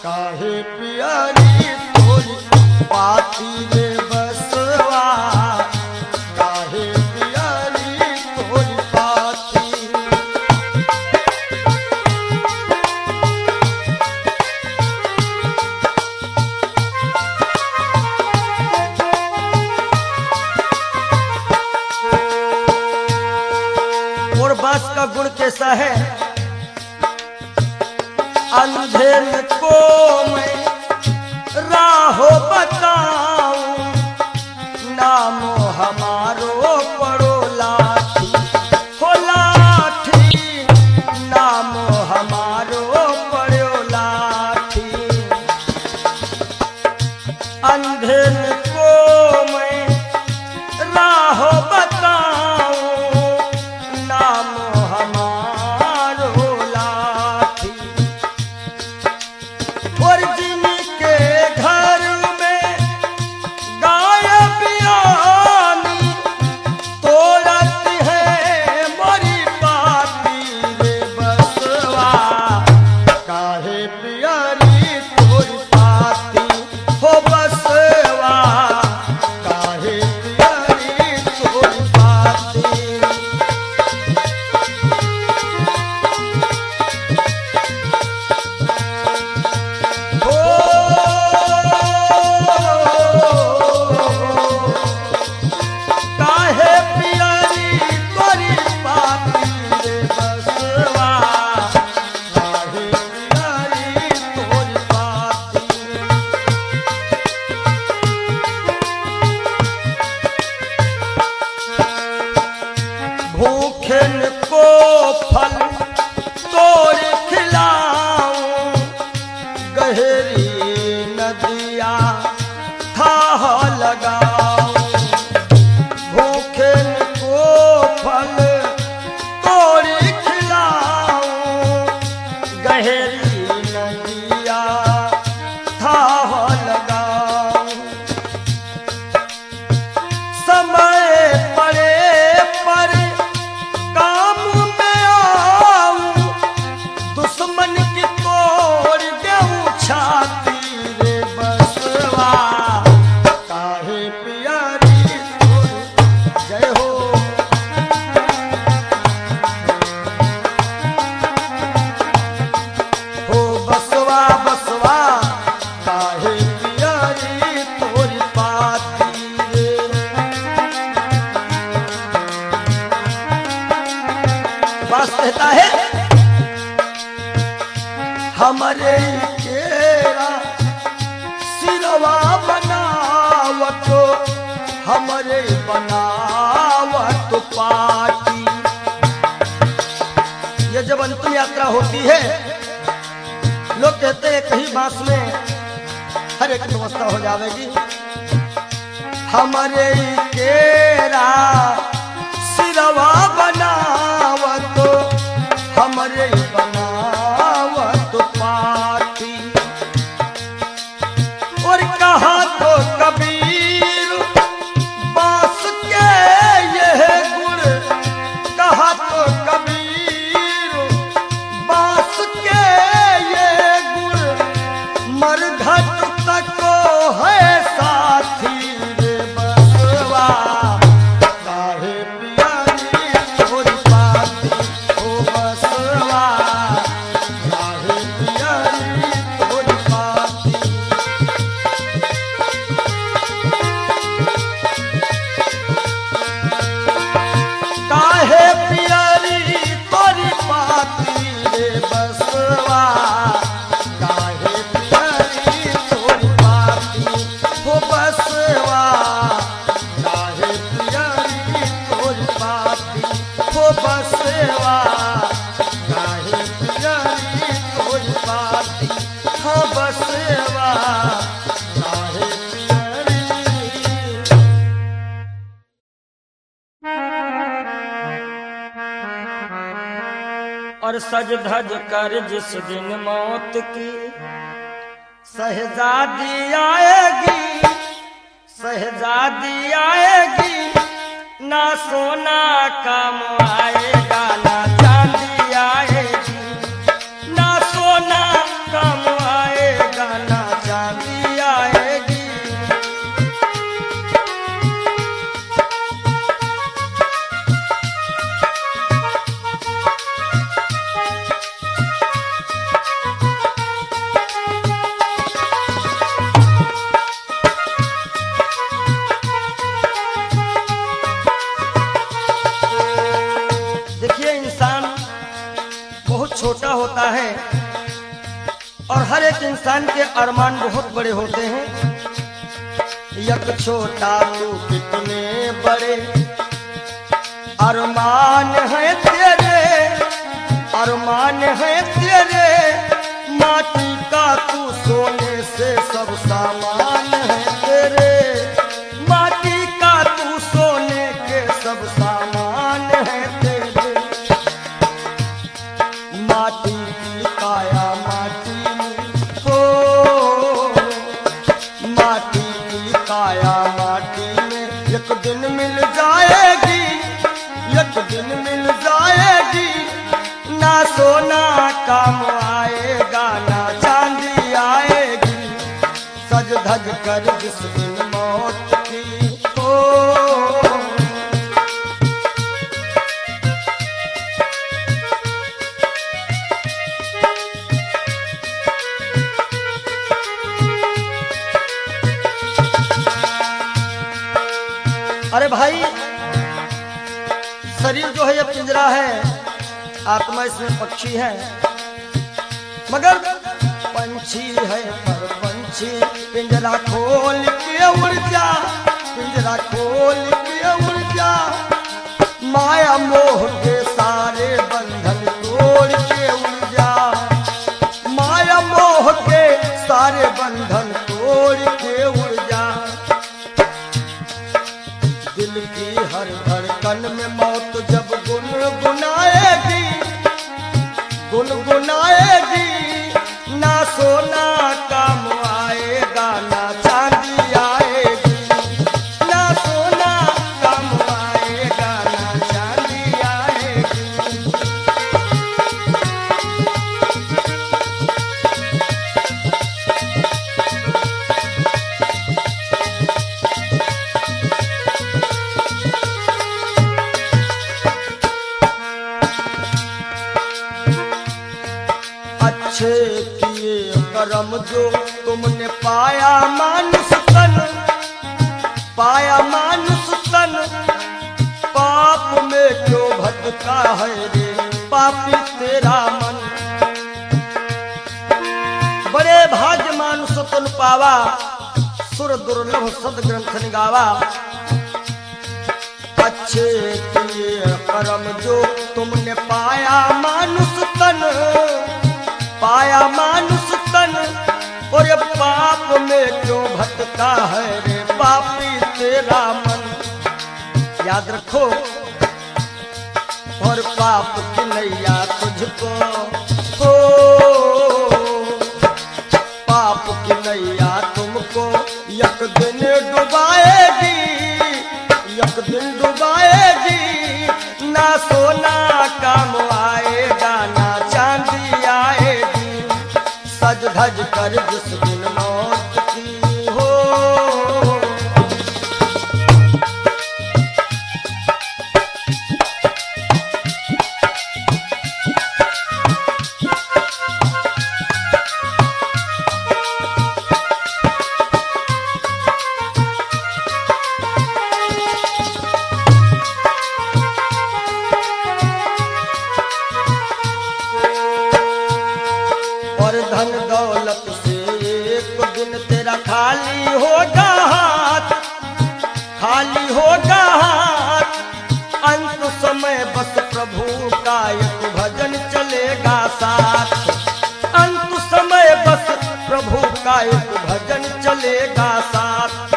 काहे पियरी तोरी पाती रे बसवा। काहे पियरी तोरी पाती। और बस का गुण कैसा है? अंधेर को मैं राहो बताऊं। नाम हमारो पड़ो लाठी। हो लाठी नाम हमारो पड़ो लाठी। अंधेर को मैं राह बताऊं। नाम हमारो लाठी। और जिनके घर में गाय बियानी तोड़त है मोरी पाती रे बसवा। काहे पियरी तोरी पाती हो बसवा। काहे पियरी तोरी पाती। काहे पियरी तोरी पाती रे बसवा। काहे पियरी तोरी पाती। भूखन को फल तोड़ खिलाऊं। गहरी नदिया थाह लगाऊं। भूखन को फल तोड़ खिलाऊं। गहरी नदिया थाह लगाऊं। समय पड़े पर काम में आऊं। दुश्मन की तोड़ देऊं छाती रे बसवा। काहे पियरी तोरी जय हो। हो बस कहते हैं कहीं बांस में हर एक व्यवस्था हो जाएगी। हमारे केरा सिरवा बनावत हमरे बनावत पाती। और कहा तो कबीर बांस के यह गुण, कहा तो कबीर बांस के ये गुण मरघट तक है साथी रे बसवा। काहे पियारी तोरी पाती ओ बसवा, काहे पियारी तोरी पाती। काहे पियारी तोरी पाती रे बसवा, काहे पियारी तोरी पाती हो बसवा, काहे पियारी तोरी पाती हो बसवा, काहे पियारी तोरी पाती हो बसवा, काहे पियारी। और सज धज कर जिस दिन मौत की शहजादी आएगी, शहजादी आएगी, ना सोना काम आएगा ना चांदी आएगी, ना सोना काम आएगा ना चांदी आएगी। देखिए इंसान बहुत छोटा होता है और हर एक इंसान के अरमान बहुत बड़े होते हैं। यक छोटा तू कितने बड़े अरमान है तेरे, अरमान है तेरे, माटी का तू सोने से सब सामान है तेरे, माटी का तू सोने के सब सामान है तेरे। माटी की काया माटी में हो, माटी की काया माटी में एक दिन मिल जाएगी, एक दिन मिल जाएगी, ना सोना काम आएगा ना चांदी आएगी। सज धज कर जिस दिन मौत की हो। अरे भाई शरीर जो है ये पिंजरा है, आत्मा इसमें पक्षी है, मगर पंछी है पर पंछी पिंजरा खोल के उड़ जा, पिंजरा खोल के उड़ जा, माया मोह के सारे बंधन तोड़ के उड़ जा, माया मोह के सारे बंधन तोड़ के उड़ जा। दिल की हर धड़कन में मौत जब गुनगुनाएगी, गुनगुनाएगी, ना सोना काम आएगा ना चांदी आएगी, ना सोना काम आएगा ना चांदी आएगी। अच्छे किए करम जो तुमने पाया मानुष तन, पाया मानुष तन, पाप में क्यों भटका है रे पापी तेरा मन। बड़े भाग्य मानुष तन पावा, सुर दुर्लभ सद ग्रंथ निगावा। अच्छे किए करम जो तुमने पाया मानुष तन, पाया मानुष तन, का है रे पापी तेरा मन। याद रखो, और पाप की नैया तुझको हो, पाप की नैया तुमको एक दिन डुबाएगी, एक दिन डुबाएगी। ना सोना काम आएगा ना चांदी आएगी, सज धज कर जिस दिन मौत की हो। और धन दौलत से एक दिन तेरा खाली होगा हाथ, खाली होगा हाथ। अंत समय बस प्रभु का एक भजन चलेगा साथ, अंत समय बस प्रभु का एक भजन चलेगा साथ।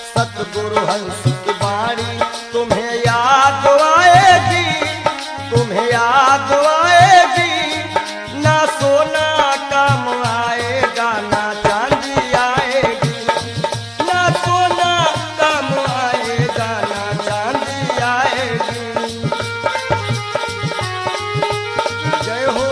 सतगुरु हंस की बाणी तुम्हें याद आएगी, तुम्हें याद आएगी। ना सोना काम आएगा ना चांदी आएगी, ना सोना काम आएगा ना चांदी आएगी। जय हो।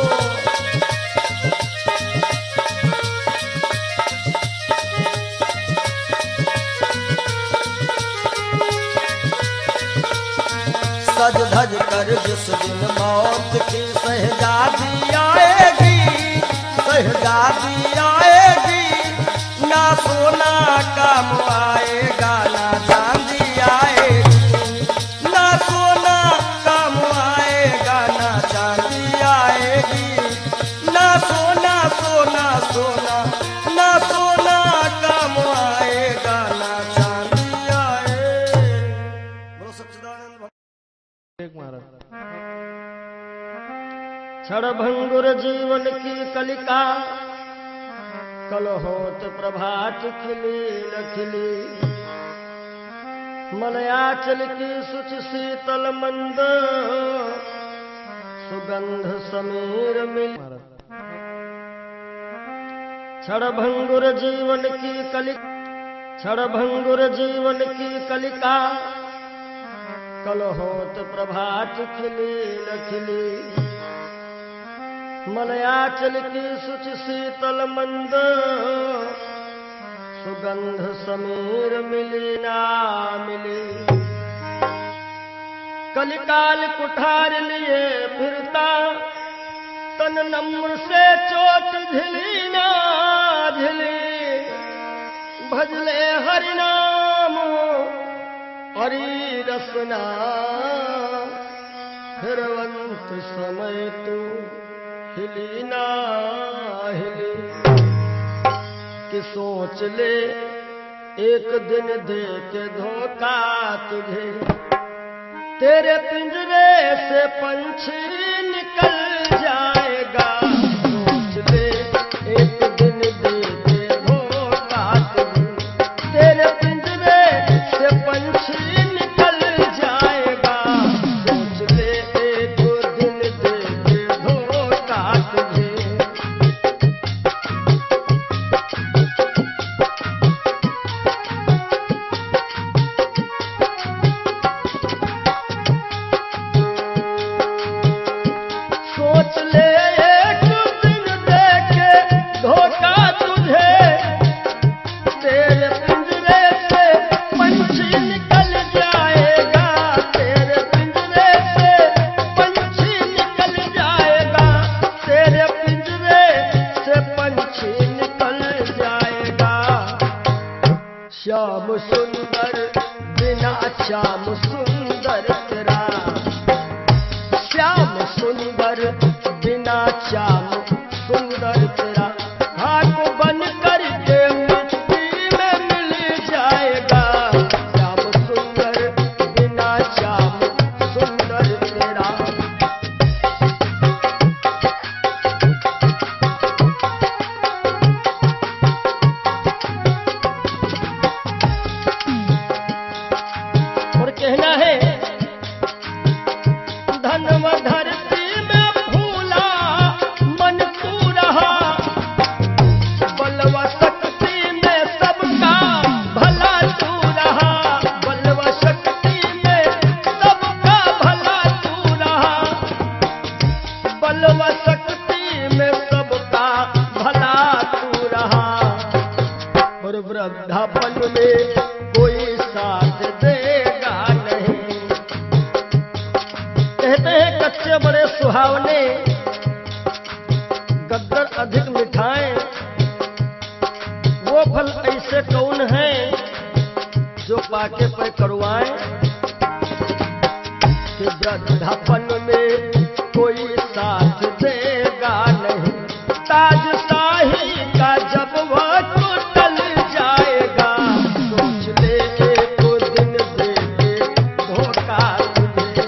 सज धज कर जिस दिन मौत की शहजादी आएगी, शहजादी आएगी। ना सोना काम आएगा ना चांदी आएगी, ना सोना काम आएगा ना चांदी आएगी। ना सोना सोना सोना, ना सोना काम आएगा ना चांदी आएगी। बोलो सच्चिदानंद क्षण भंगुर जीवन की कलिका, कल होत प्रभात खिली न खिली। मलयाचल की सुच शीतल मंद, सुगंध समीर मिल। क्षण भंगुर जीवन की कलिका, क्षण भंगुर जीवन की कलिका। कल होत प्रभात खिली न खिली। मलयाचल की सुच शीतल मंद, सुगंध समीर मिली ना मिली। कलिकाल कुठार लिए फिरता, तन नम्र से चोट झिली ना झिली। भजले हरि नाम हरि रसना, फिरवंत समय तू हिली ना हिली। कि सोच ले एक दिन दे के धोखा तुझे, तेरे पिंजरे से पंछी निकल जाएगा। सोच ले एक दिन दे के धोखा तुझे, तेरे पिंजरे से पंछी निकल जाएगा। सोच ले एक दिन दे के धोखा तुझे। सोच ले एक दिन दे के धोखा तुझे, तेरे पिंजरे से पंछी निकल जाएगा। तेरे पिंजरे से पंछी निकल जाएगा। तेरे पिंजरे से पंछी निकल जाएगा। श्याम सुंदर बिना श्याम सुंदर तेरा, श्याम सुंदर बिना श्याम सुंदर तेरा। हाथ बन कर के मिट्टी में मिल जाएगा। श्याम सुंदर बिना श्याम सुंदर तेरा। और वृद्धापन में कोई साथ देगा नहीं। कहते हैं कच्चे बड़े सुहावने, गद्दर अधिक मिठाएं। वो फल ऐसे कौन है जो पाके पे करुआएं। कि वृद्धापन में कोई साथ देगा नहीं। ताज शाही का जब वह टूटल जाएगा, सोच ले एक दिन दे के धोखा तुझे।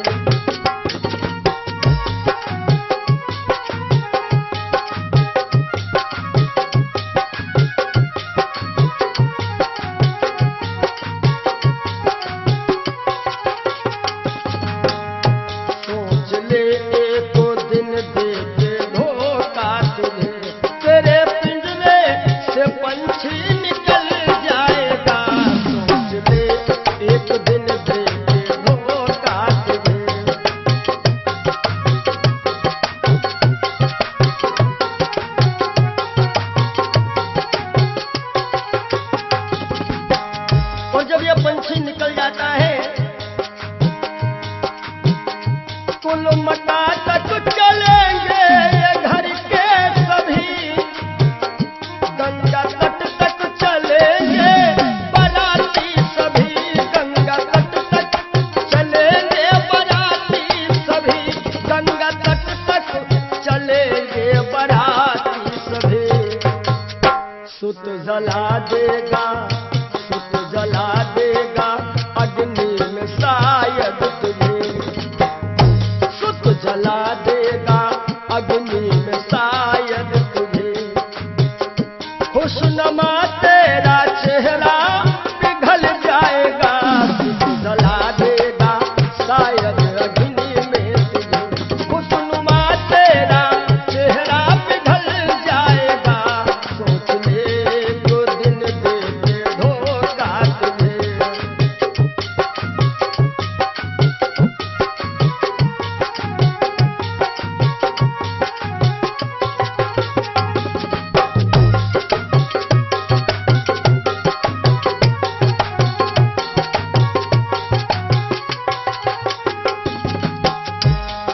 सोच ले एक दिन दे के धोखा तुझे। तेरे पिंजरे से पंछी निकल जाएगा, सोच ले एक दिन दे के धोखा तुझे। और जब ये पंछी निकल जाता है, कुल मटा तक चलेंगे ये घर के सभी। गंगा तट तक चलेंगे बाराती सभी। गंगा तट तक चलेंगे बाराती सभी। गंगा तट तक चलेंगे बाराती सभी। सुत जला देगा, सुत जला देगा अग्नि में शायद तुझे। सुत जला देगा अग्नि में शायद तुझे। खुशनुमा तेरा चेहरा पिघल जाएगा, सुत जला देगा शायद अग्नि में तुझे। खुशनुमा तेरा चेहरा पिघल जाएगा, सोच ले तो दिन दे के धोखा तुझे।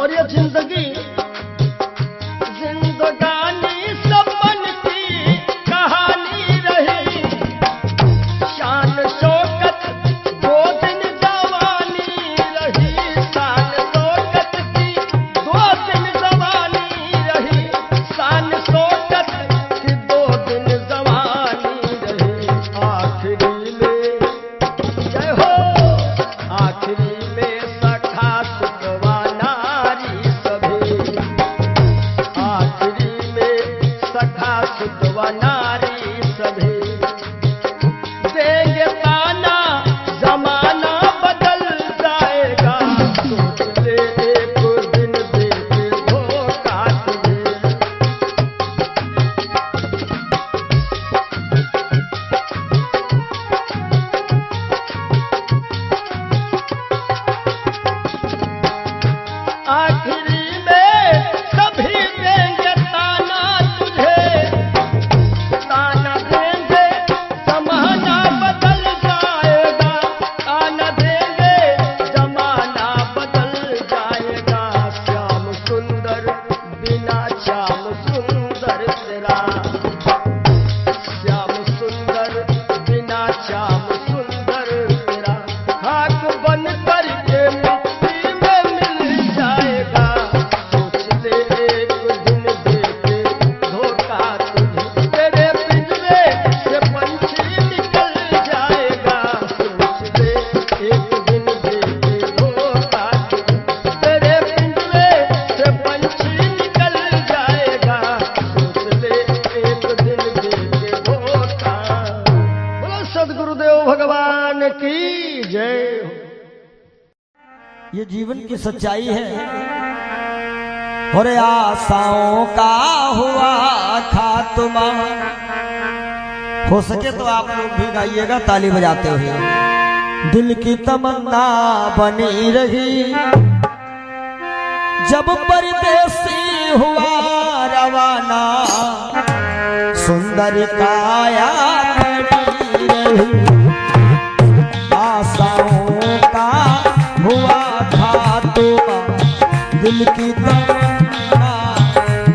और ये जिंदगी जिंदगानी सपन की कहानी रही। शान शौकत दो दिन जवानी रही। शान शौकत की दो दिन जवानी रही। शान शौकत की दो दिन जवानी रही। आखिरी में जय हो, आखिरी में सखा सुतवा नारी सभी। आखिरी में सखा सुतवा नारी सभी। देंगे ताना जमाना बदल जाएगा, सोच ले एक दिन दे के धोखा तुझे। आखिरी में सभी देंगे ताना तुझे। ताना देंगे जमाना बदल जाएगा। ताना देंगे जमाना बदल जाएगा। श्याम सुंदर बिना श्याम सुंदर तेरा। श्याम सुंदर बिना श्याम सुंदर तेरा। हाथ बन करके मिट्टी में मिल जाएगा, सोच ले एक दिन दे के धोखा तुझे। तेरे पिंजरे से पंछी निकल जाएगा, सोच ले एक दिन दे के धोखा तुझे। तेरे पिंजरे से पंछी निकल जाएगा, सोच ले एक दिन दे के धोखा। बोलो सद्गुरुदेव भगवान की जय हो। ये जीवन की सच्चाई है। और आशाओं का हुआ खात्मा। हो सके तो आप लोग भी गाइएगा ताली बजाते हुए। दिल की तमन्ना बनी रही जब परदेसी हुआ रवाना। सुंदर काया खड़ी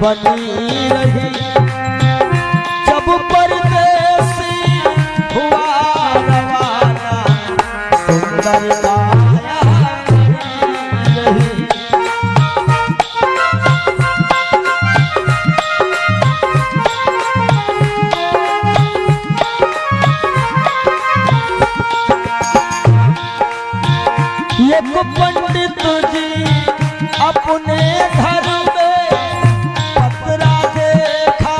बनी रही। जब परदेसी हुआ रवाना सुंदर काया बनी रही। एक पंडित जी अपने घर में पतरा देखा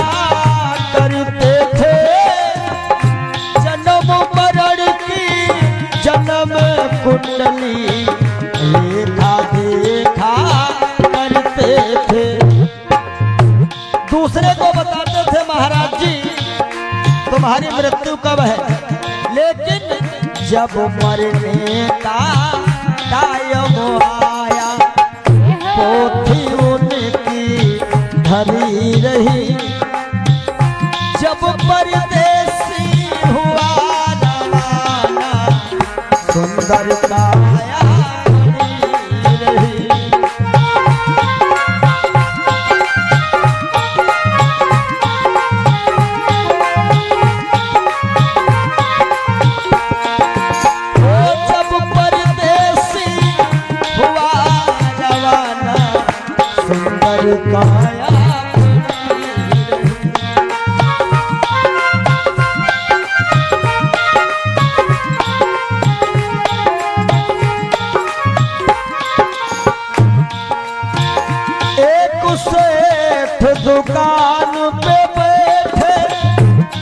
करते थे। जन्म मरण की जन्म कुंडली लेखा देखा करते थे। दूसरे को बताते थे महाराज जी तुम्हारी मृत्यु कब है, लेकिन जब मरने का टाइम आया पोथी उनकी धरी रही। जब परदेसी हुआ रवाना सुंदर काया बनी रही। काया एक सेठ दुकान पे बैठे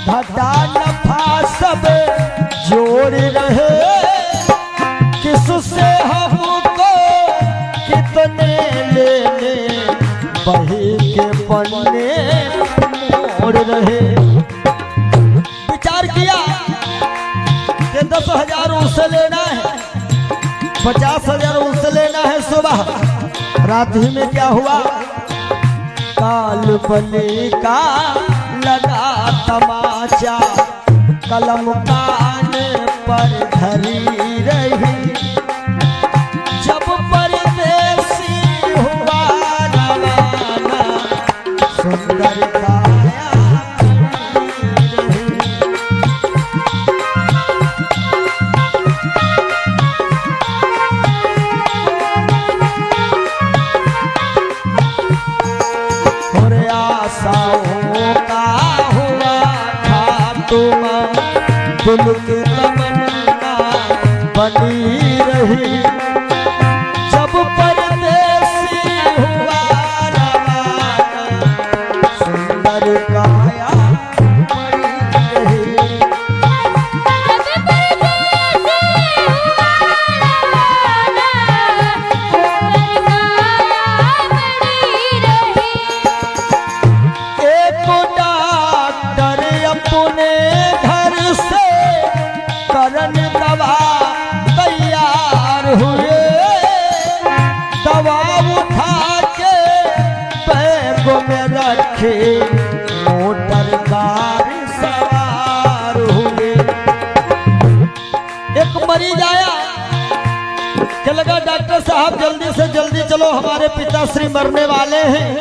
घाटा नफा सब जोड़ रहे। किससे हमको कितने लेने बही के पन्ने मोड़ रहे। विचार किया कि 10,000 उससे लेना है, 50,000 उससे लेना है। सुबह रात ही में क्या हुआ, काल बली का लगा तमाचा कलम कान पर धरी रही। जब परदेसी हुआ रवाना सुंदर काया बनी रही। और आशाओं का हुआ खात्मा दिल की तमन्ना बनी रही। जब परदेसी हुआ रवाना सुंदर काया बनी रही। एक डॉक्टर अपने घर से करन दवा तैयार हुए। दवा उठा के बैग में रखे मोटर कार सवार हुए। एक मरीज आया कि लगा डॉक्टर साहब जल्दी से जल्दी चलो हमारे पिताश्री मरने वाले हैं।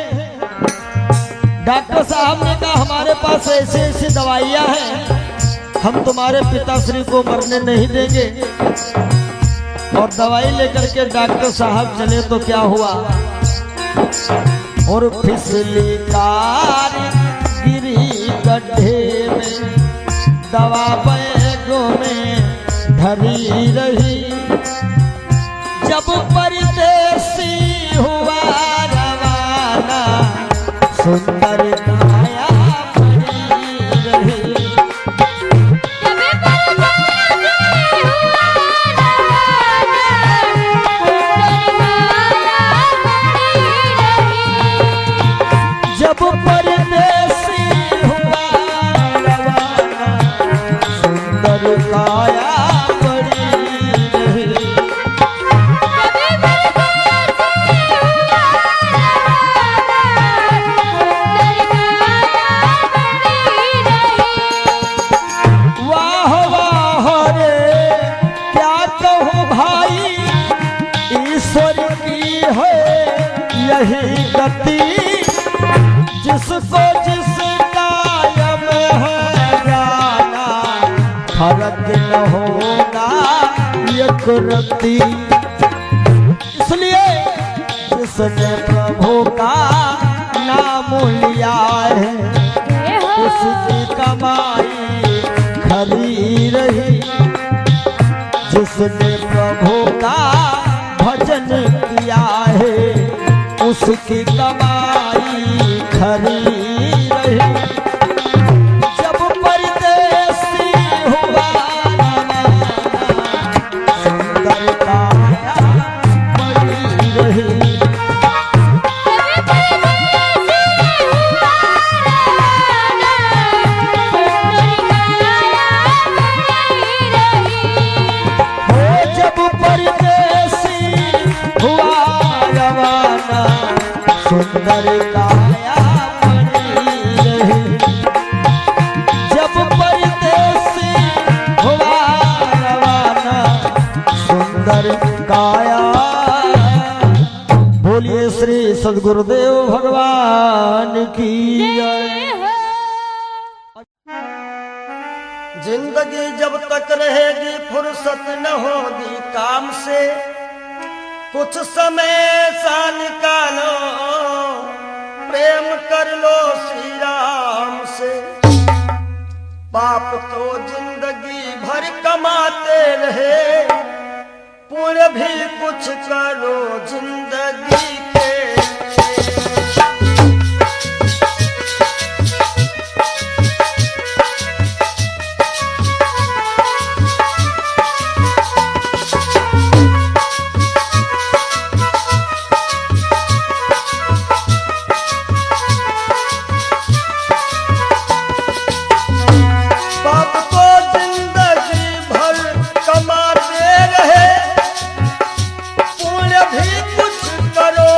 डॉक्टर साहब ने कहा हमारे पास ऐसी ऐसी दवाइयां हैं, हम तुम्हारे पिताश्री को मरने नहीं देंगे। और दवाई लेकर के डॉक्टर साहब चले तो क्या हुआ, और फिसली कार गिरी गड्ढे में, दवा बैगों में धरी रही। जब परदेसी हुआ रवाना सुंदर काया बनी रही। जब परदेसी हुआ रवाना सुंदर काया बनी रही। वाह वाह रे क्या कहूँ भाई, ईश्वर की है यही गति। जिसको जिस कायम है जाना, फर्क न होना ये करती। इसलिए जिसने प्रभु का नाम लिया है, जय हो उसकी कमाई खरी रही। जिसने प्रभु का भजन किया है, उसकी कमाई खरी रही। जब परदेसी हुआ रवाना, सुंदर काया बड़ी रही। हो जब परदेसी हुआ रवाना, सुंदर काया बनी रही। जब परदेसी हुआ रवाना, सुंदर काया। बोलिए श्री सद्गुरुदेव भगवान की जय। जिंदगी जब तक रहेगी फुर्सत न होगी काम से, कुछ समय सा निकालो प्रेम कर लो श्री राम से। पाप तो जिंदगी भर कमाते रहे, पुण्य भी कुछ करो जिंदगी के। पाप को जिंदगी भर कमाते रहे, पुण्य भी कुछ करो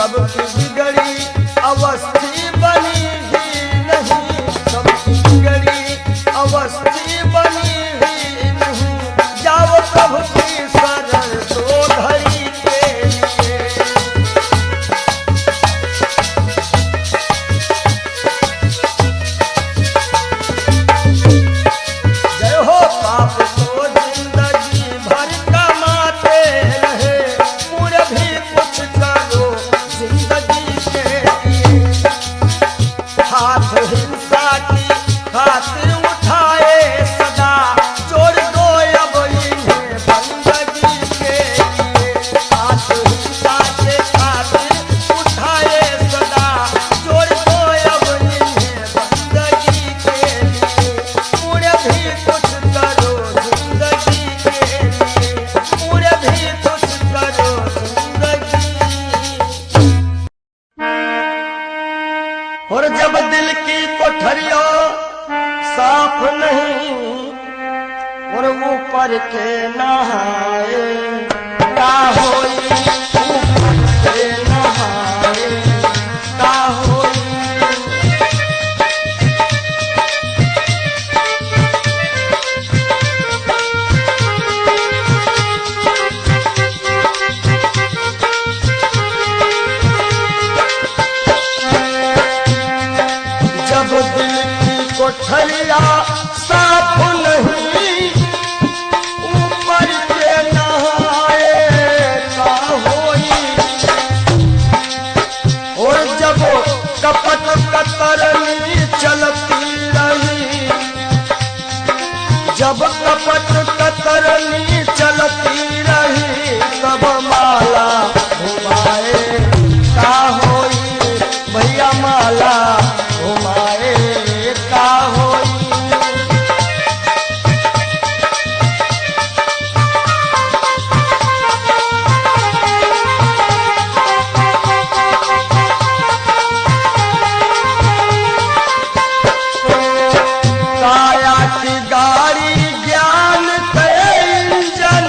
सबकी बिगड़ी अवस्थी बनी ही नहीं, सबकी बिगड़ी अवस्थी बनी ही नहीं। जाओ प्रभु की शरण दो घड़ी के लिए। जय हो पाप को जिंदगी भर कमाते रहे, पूरे भी कुछ करो जिंदगी के लिए। हाथ हिंसा की खातिर उठाए सदा, जोड़ दो अब इन्हें बंदगी के लिए। हाथ हिंसा के खातिर उठाए सदा, जोड़ दो अब इन्हें बंदगी के लिए। पूरे भी कुछ करो जिंदगी के लिए, पूरे भी कुछ करो जिंदगी। और जब दिल की कोठरियों साफ नहीं, और ऊपर के नहाए का होई, ऊपर के नहाए का होई। जब दिल की कोठरिया साफ नहीं, ऊपर के नहाए का होई। और जब कपट कतरनी चलती रही, जब कपट कतरनी चलती रही, तब माला घुमाए का होई। भैया माला घुमाए का होई। काया की गाड़ी ज्ञान के इंजन,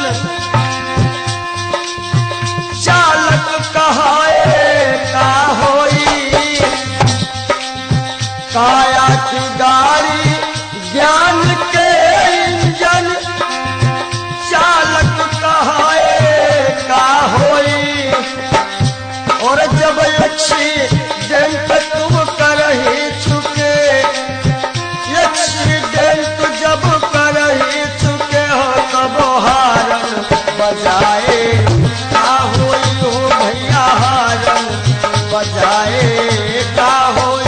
चालक कहाए का होई। काया की गाड़ी ज्ञान के इंजन, चालक कहाए का होई। और जब एक्सीडेंट तुम कर ही चुके, एक्सीडेंट जब कर ही चुके हो, तब हारन बजाए का होई। हो भैया हारन बजाए का होई।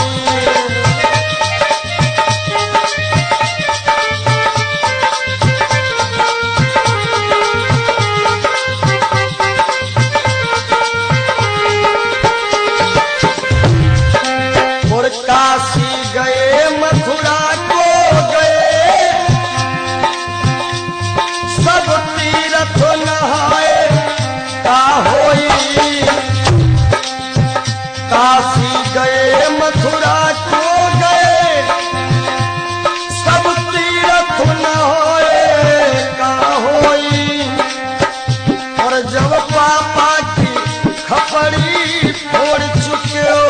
और काशी गए मथुरा को गए, सब तीर्थ नहाए का होई। काशी गए मथुरा को गए, सब तीर्थ नहाए का होई। और जब पापा की खपड़ी फोड़ चुके हो,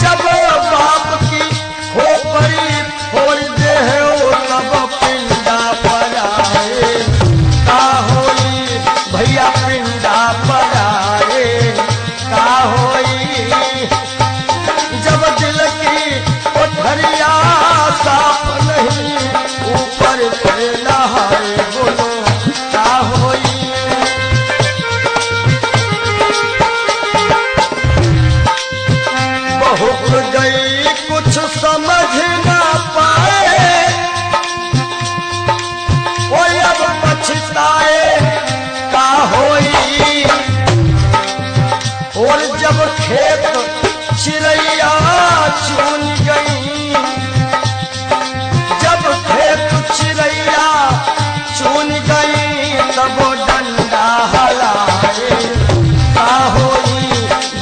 जब बाप की खोपड़ी फोड़ दे हो, तब पिंडा पर आए का होई। भैया पिंडा पर आए का होई। जब दिल की कोठरिया साफ नहीं, ऊपर के नहाए बोलो का होई। बहुत गई कुछ समझ ना पाए, कोई अब पछताए का होई। और जब खेत चिड़ैया चुन गई, जब खेत चिड़ैया चुन गई, तब डंडा हलाए का होई।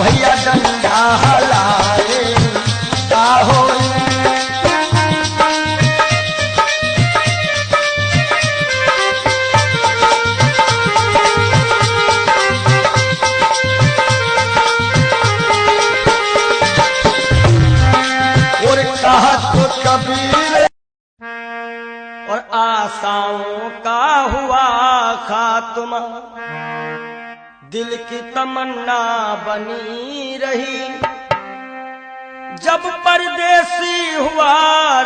भैया डंडा हलाए का होई। आशाओं का हुआ खात्मा, दिल की तमन्ना बनी रही। जब परदेसी हुआ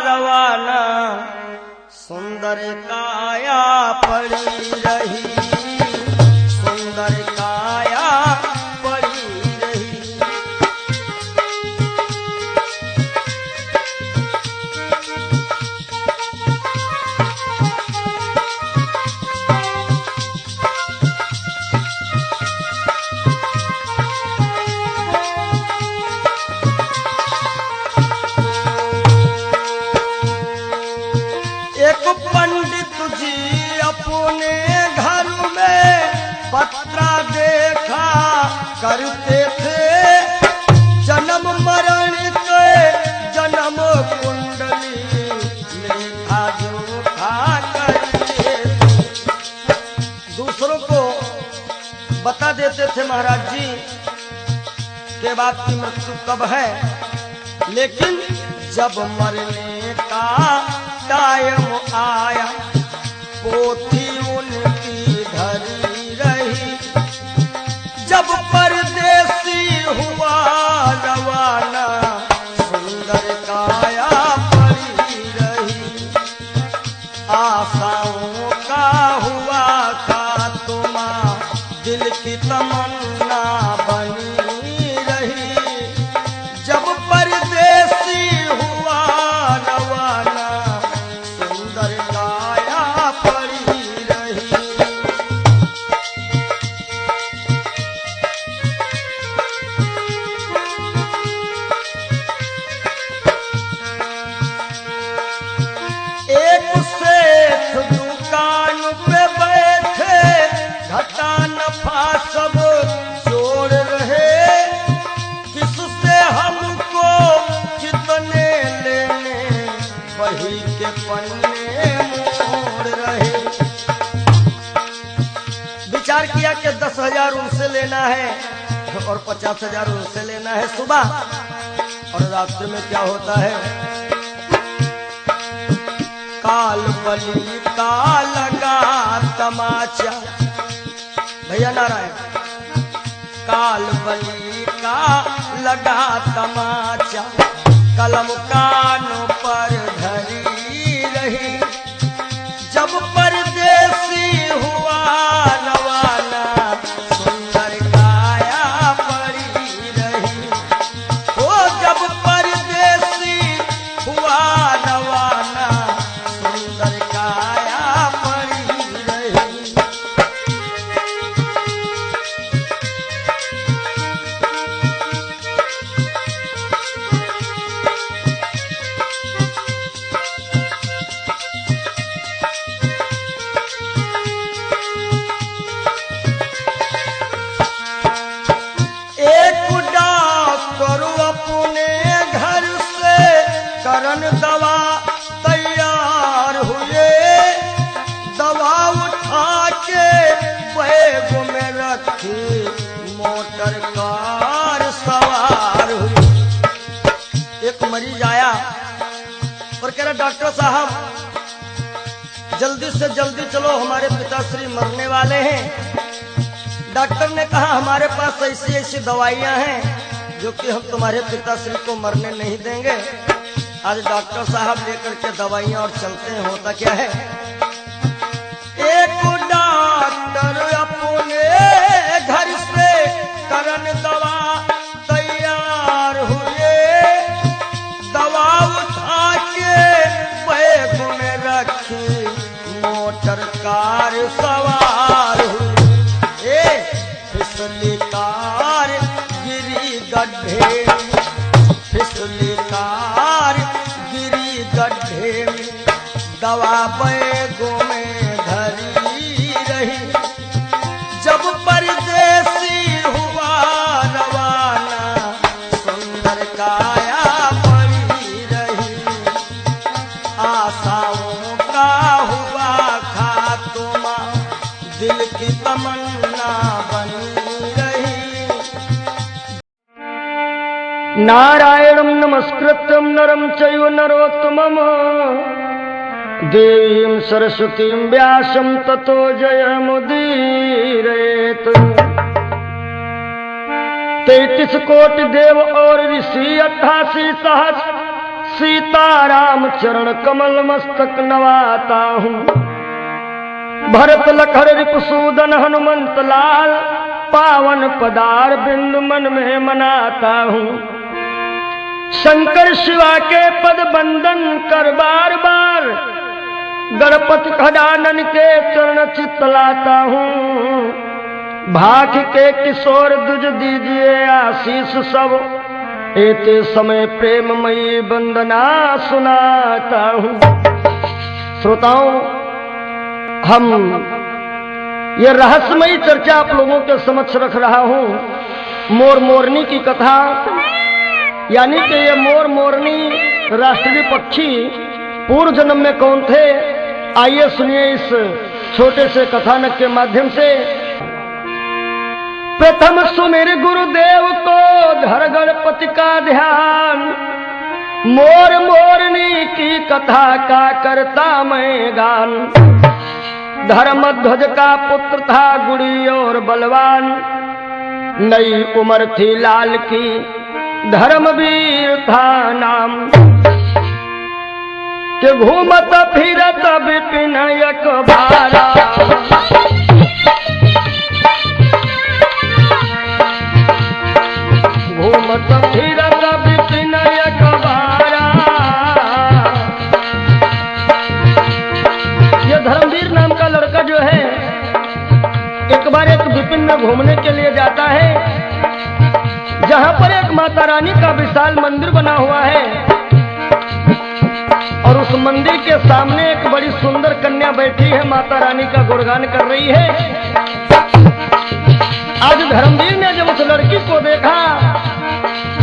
रवाना, सुंदर काया पड़ी रही, सुंदर काया पड़ी रही। एक पंडित जी अपने घर में पत्रा देखा करते थे, जन्म मरण के जन्म कुंडली लेखा जोखा करते थे। दूसरों को बता देते थे महाराज जी के बाद की मृत्यु कब है, लेकिन जब मरने का टाइम आया, पोथी उनकी धरी रही। जब परदेसी हुआ रवाना, सुंदर काया पड़ी रही। आशाओं का हुआ खात्मा, दिल की तमन्ना बनी रही। जब परदेसी हुआ रवाना, सुंदर काया पड़ी रही। एक सेठ दुकान पे बैठे, घाटा नफा सब जोड़ रहे। किससे हमको कितने लेने, वही के पन्ने मोड़ रहे। विचार किया कि 10,000 उनसे लेना है और 50,000 उनसे लेना है सुबह, और रात्रि में क्या होता है, काल बली का लगा तमाचा। भैया नारायण, काल बली का लगा तमाचा, कलम कानों पर धरी रही। जब परदेसी हुआ रवाना, सुंदर काया पड़ी रही। ओ जब परदेसी हुआ रवाना, सुंदर काया पड़ी रही। एक डॉक्टर अपने घर से करन दवा तैयार हुए। दवा उठा के बैग में रखी, मोटर कार सवार हुई। एक मरीज आया और कह रहा, डॉक्टर साहब जल्दी से जल्दी चलो, हमारे पिताश्री मरने वाले हैं। डॉक्टर ने कहा, हमारे पास ऐसी ऐसी दवाइयां हैं जो कि हम तुम्हारे पिताश्री को मरने नहीं देंगे। आज डॉक्टर साहब लेकर के दवाइयां और चलते हैं। होता क्या है, एक डॉक्टर अपने घर से करन दवा तैयार हुए। दवा उठा के बैग में रखी, मोटर कार सवार हुई। फिसली कार गिरी गड्ढे, फिसली कार गिरी गड्ढे में। दवा बैगों में धरी रही। जब परदेसी हुआ रवाना, सुंदर काया पड़ी रही। आशाओं का हुआ खात्मा, दिल की तमन्ना बनी रही। नारायणं नमस्कृत्यं नरं चैव नरोत्तमम् देवीं सरस्वतीं व्यासं ततो जयमुदीरयेत्। 33 कोटि देव और ऋषि 88 सहस्र सीताराम चरण कमल मस्तक नवाता हूँ। भरत लखन रिपुसूदन हनुमंत लाल पावन पदार बिंदु मन में मनाता हूँ। शंकर शिवा के पद बंदन कर बार बार गणपति खडानन के चरण चितलाता हूँ। भाख के किशोर दुज दीजिए आशीष सब एते समय प्रेममयी वंदना सुनाता हूँ। श्रोताओं, हम ये रहस्यमयी चर्चा आप लोगों के समक्ष रख रहा हूँ। मोर मोरनी की कथा, यानी कि ये मोर मोरनी राष्ट्रीय पक्षी पूर्व जन्म में कौन थे, आइए सुनिए इस छोटे से कथानक के माध्यम से। प्रथम सुमिर गुरुदेव को धर गणपति का ध्यान, मोर मोरनी की कथा का करता मैं गान। धर्मध्वज का पुत्र था गुड़ी और बलवान, नई उम्र थी लाल की धर्मवीर था नाम। के घूमत फिरत विपिन अखबारा, घूमत फिरत विपिन अखबारा। ये धर्मवीर नाम का लड़का जो है एक बार एक विपिन में घूमने के लिए जाता है, जहां पर एक माता रानी का विशाल मंदिर बना हुआ है और उस मंदिर के सामने एक बड़ी सुंदर कन्या बैठी है, माता रानी का गुणगान कर रही है। आज धर्मवीर ने जब उस लड़की को देखा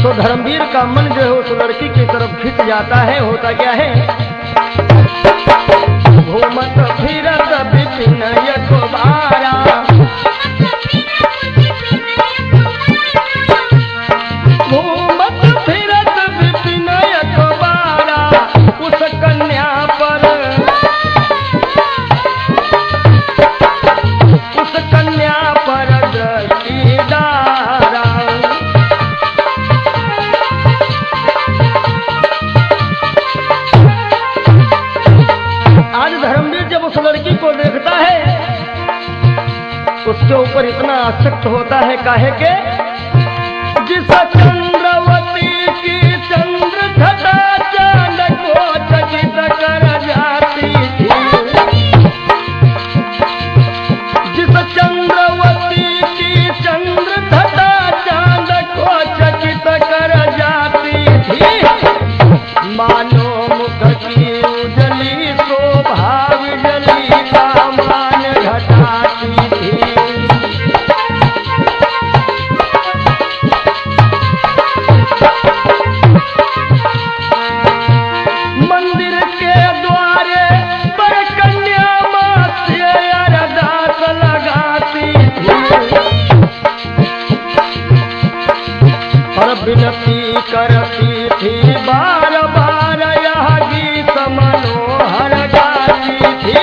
तो धर्मवीर का मन जो है उस लड़की की तरफ खिंच जाता है। होता क्या है, घूमत फिरत विपिन अखबारा, घूमत फिरत विपिन अखबारा। उस कन्या पर, उस कन्या पर दृष्टि डारा। आज धर्मवीर जब उस लड़की को देखता है उसके ऊपर इतना आसक्त होता है, काहे के जिस चंद्रवती की चंद्र घटा चांद को चकित कर जाती थी, जिस चंद्रवती की चंद्र घटा चांद को चकित कर जाती थी। मानो मुख की उजली शोभा विजली का मान घटाती थी। मंदिर के द्वारे पर कन्या मां से अरदास लगाती थी और विनती करती थी, बार बार यह गीत मनोहर गाती थी।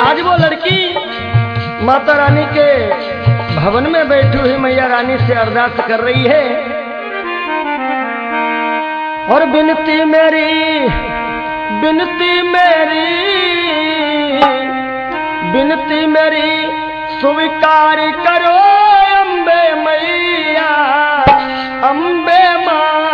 आज वो लड़की माता रानी के भवन में बैठी हुई मैया रानी से अरदास कर रही है और बिनती मेरी, बिनती मेरी, बिनती मेरी स्वीकार करो अम्बे मैया, अम्बे माँ।